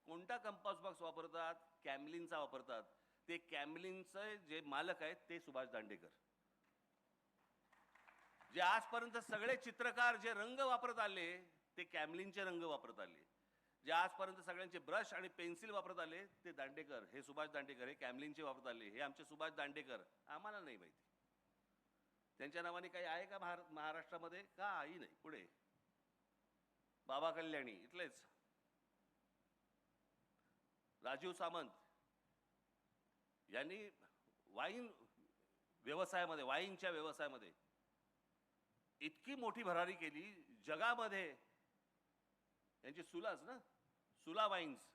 कोणता कंपास बॉक्स वापरतात? कॅमलिनचा वापरतात. ते कॅमलिनचे जे मालक आहेत ते सुभाष दांडेकर. जे आजपर्यंत सगळे चित्रकार जे रंग वापरत आले ते कॅमलिनचे रंग वापरत आले. जे आजपर्यंत सगळ्यांचे ब्रश आणि पेन्सिल वापरत आले ते दांडेकर, हे सुभाष दांडेकर, हे कॅमलिनचे वापरत आले. हे आमचे सुभाष दांडेकर. आम्हाला नाही माहिती त्यांच्या नावाने काही आहे का महाराष्ट्रामध्ये? काही नाही. पुढे बाबा कल्याणी इथलेच. राजीव सामंत यांनी वाईन व्यवसायामध्ये, वाईनच्या व्यवसायामध्ये इतकी मोठी भरारी केली जगामध्ये. यांची सुलाच ना, सुला वाईन्स.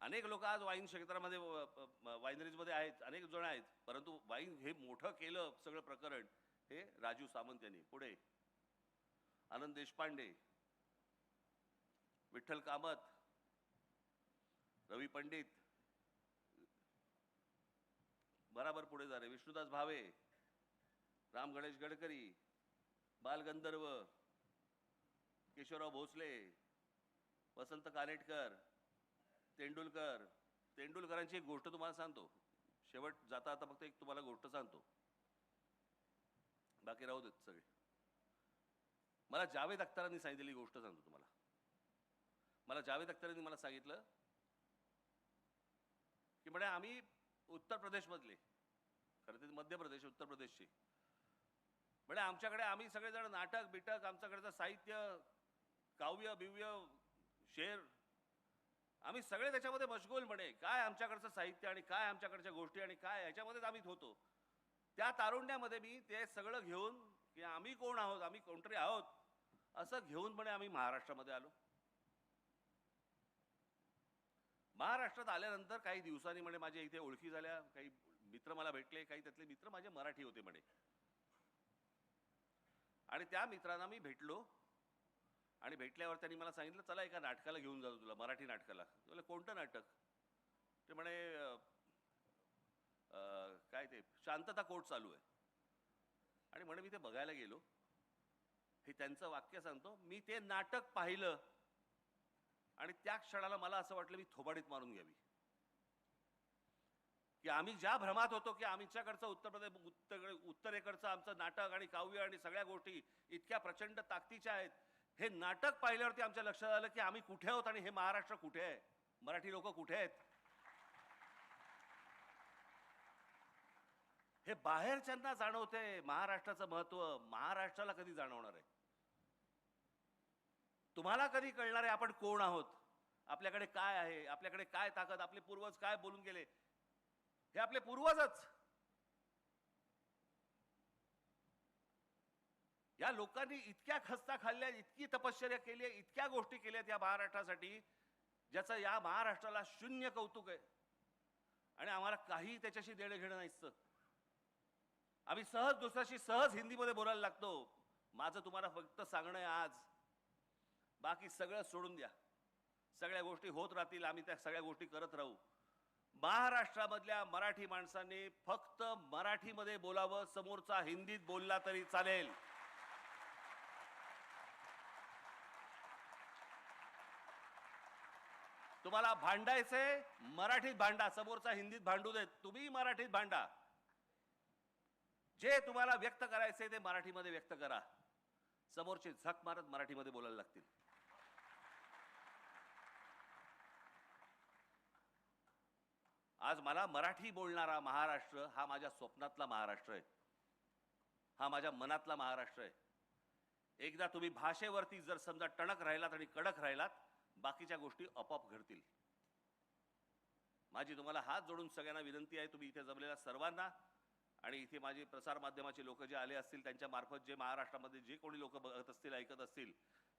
अनेक लोक आज वाईन क्षेत्रामध्ये, वाईनरीजमध्ये आहेत, अनेक जण आहेत, परंतु वाईन हे मोठं केलं सगळं प्रकरण हे राजीव सामंत यांनी. पुढे आनंद देशपांडे, विठ्ठल कामत, रवी पंडित, बराबर पुढे जा रे, विष्णुदास भावे, राम गणेश गडकरी, बालगंधर्व, केशवराव भोसले, वसंत कानेटकर, तेंडुलकर. तेंडुलकरांची एक गोष्ट तुम्हाला सांगतो, शेवट जाता आता फक्त एक तुम्हाला गोष्ट सांगतो, बाकी राहू देत सगळे. मला जावेद अख्तरांनी सांगितलेली गोष्ट सांगतो तुम्हाला. मला जावेद अख्तरांनी मला सांगितलं की म्हणे आम्ही उत्तर प्रदेशमधले, खरं तर मध्य प्रदेश, उत्तर प्रदेशचे, म्हणजे आमच्याकडे आम्ही सगळेजण नाटक बिटक, आमच्याकडचं साहित्य, काव्य बिव्य, शेर, आम्ही सगळे त्याच्यामध्ये मशगूल. म्हणे काय आमच्याकडचं साहित्य आणि काय आमच्याकडच्या गोष्टी आणि काय ह्याच्यामध्येच आम्ही होतो. त्या तारुण्यामध्ये मी ते सगळं घेऊन की आम्ही कोण आहोत, आम्ही कोणतरी आहोत असं घेऊन म्हणे आम्ही महाराष्ट्रामध्ये आलो. महाराष्ट्रात आल्यानंतर काही दिवसांनी म्हणे माझ्या इथे ओळखी झाल्या, काही मित्र मला भेटले, काही त्यातले मित्र माझे मराठी होते म्हणे. आणि त्या मित्रांना मी भेटलो आणि भेटल्यावर त्यांनी मला सांगितलं चला एका नाटकाला घेऊन जातो तुला, मराठी नाटकाला. तुला कोणतं नाटक? ते म्हणे काय ते शांतता कोर्ट चालू आहे. आणि म्हणे मी ते बघायला गेलो. हे त्यांचं वाक्य सांगतो, मी ते नाटक पाहिलं आणि त्या क्षणाला मला असं वाटलं मी थोबाडीत मारून घ्यावी. की आम्ही ज्या भ्रमात होतो की आमच्याकडचं उत्तरेकडचं आमचं नाटक आणि काव्य आणि सगळ्या गोष्टी इतक्या प्रचंड ताकदीच्या आहेत, हे नाटक पाहिल्यावरती आमच्या लक्षात आलं की आम्ही कुठे आहोत आणि हे महाराष्ट्र कुठे आहे, मराठी लोक कुठे आहेत. हे बाहेरच्यांना जाणवतंय महाराष्ट्राचं महत्व, महाराष्ट्राला कधी जाणवणार आहे? तुम्हाला कधी कळणार आहे आपण कोण आहोत, आपल्याकडे काय आहे, आपल्याकडे काय ताकद, आपले पूर्वज काय बोलून गेले. हे आपले पूर्वजच. या लोकांनी इतक्या खस्ता खाल्ल्या, इतकी तपश्चर्या केली, इतक्या गोष्टी केल्यात या महाराष्ट्रासाठी, ज्याचं या महाराष्ट्राला शून्य कौतुक आहे. आणि आम्हाला काही त्याच्याशी देणं घेणं नाहीच. आम्ही सहज दुसऱ्याशी सहज हिंदीमध्ये बोलायला लागतो. माझं तुम्हाला फक्त सांगणं आहे आज, बाकी सगळं सोडून द्या. सगळ्या गोष्टी होत राहतील, आम्ही त्या सगळ्या गोष्टी करत राहू. महाराष्ट्रामधल्या मराठी माणसांनी फक्त मराठीमध्ये बोलावं, समोरचा हिंदीत बोलला तरी चालेल. तुम्हाला भांडायचंय मराठीत भांडा, समोरचा हिंदीत भांडू देत, तुम्ही मराठीत भांडा. जे तुम्हाला व्यक्त करायचंय ते मराठीमध्ये व्यक्त करा. समोरचे झक मारत मराठीमध्ये बोलायला लागतील. आज मला मराठी बोलणारा महाराष्ट्र हा माझ्या स्वप्नातला महाराष्ट्र आहे, हा माझ्या मनातला महाराष्ट्र आहे. एकदा तुम्ही भाषेवरती जर समजा टणक राहिलात आणि कडक राहिलात, बाकीच्या गोष्टी आपोआप घडतील. माझी तुम्हाला हात जोडून सगळ्यांना विनंती आहे, तुम्ही इथे जमलेल्या सर्वांना आणि इथे माझे प्रसार माध्यमाचे लोक जे आले असतील त्यांच्या मार्फत जे महाराष्ट्रामध्ये जे कोणी लोक बघत असतील, ऐकत असतील,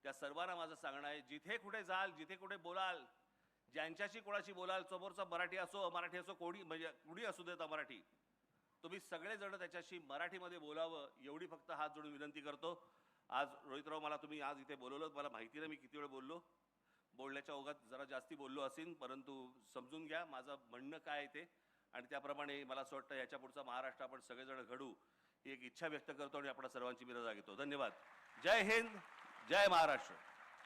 त्या सर्वांना माझं सांगणं आहे, जिथे कुठे जाल, जिथे कुठे बोलाल, ज्यांच्याशी कोणाशी बोलाल, समोरचा मराठी असो अमराठी असो, कोणी म्हणजे कुणी असू देत मराठी, तुम्ही सगळेजण त्याच्याशी मराठीमध्ये बोलावं एवढी फक्त हात जोडून विनंती करतो. आज रोहितराव मला तुम्ही आज इथे बोलवलं, मला माहिती नाही मी किती वेळ बोललो. बोलण्याच्या ओघात जरा जास्ती बोललो असेल, परंतु समजून घ्या माझं म्हणणं काय आहे ते, आणि त्याप्रमाणे मला असं वाटतं याच्या पुढचा महाराष्ट्र आपण सगळेजण घडू ही एक इच्छा व्यक्त करतो आणि आपण सर्वांची मी रजा घेतो. धन्यवाद. जय हिंद, जय महाराष्ट्र.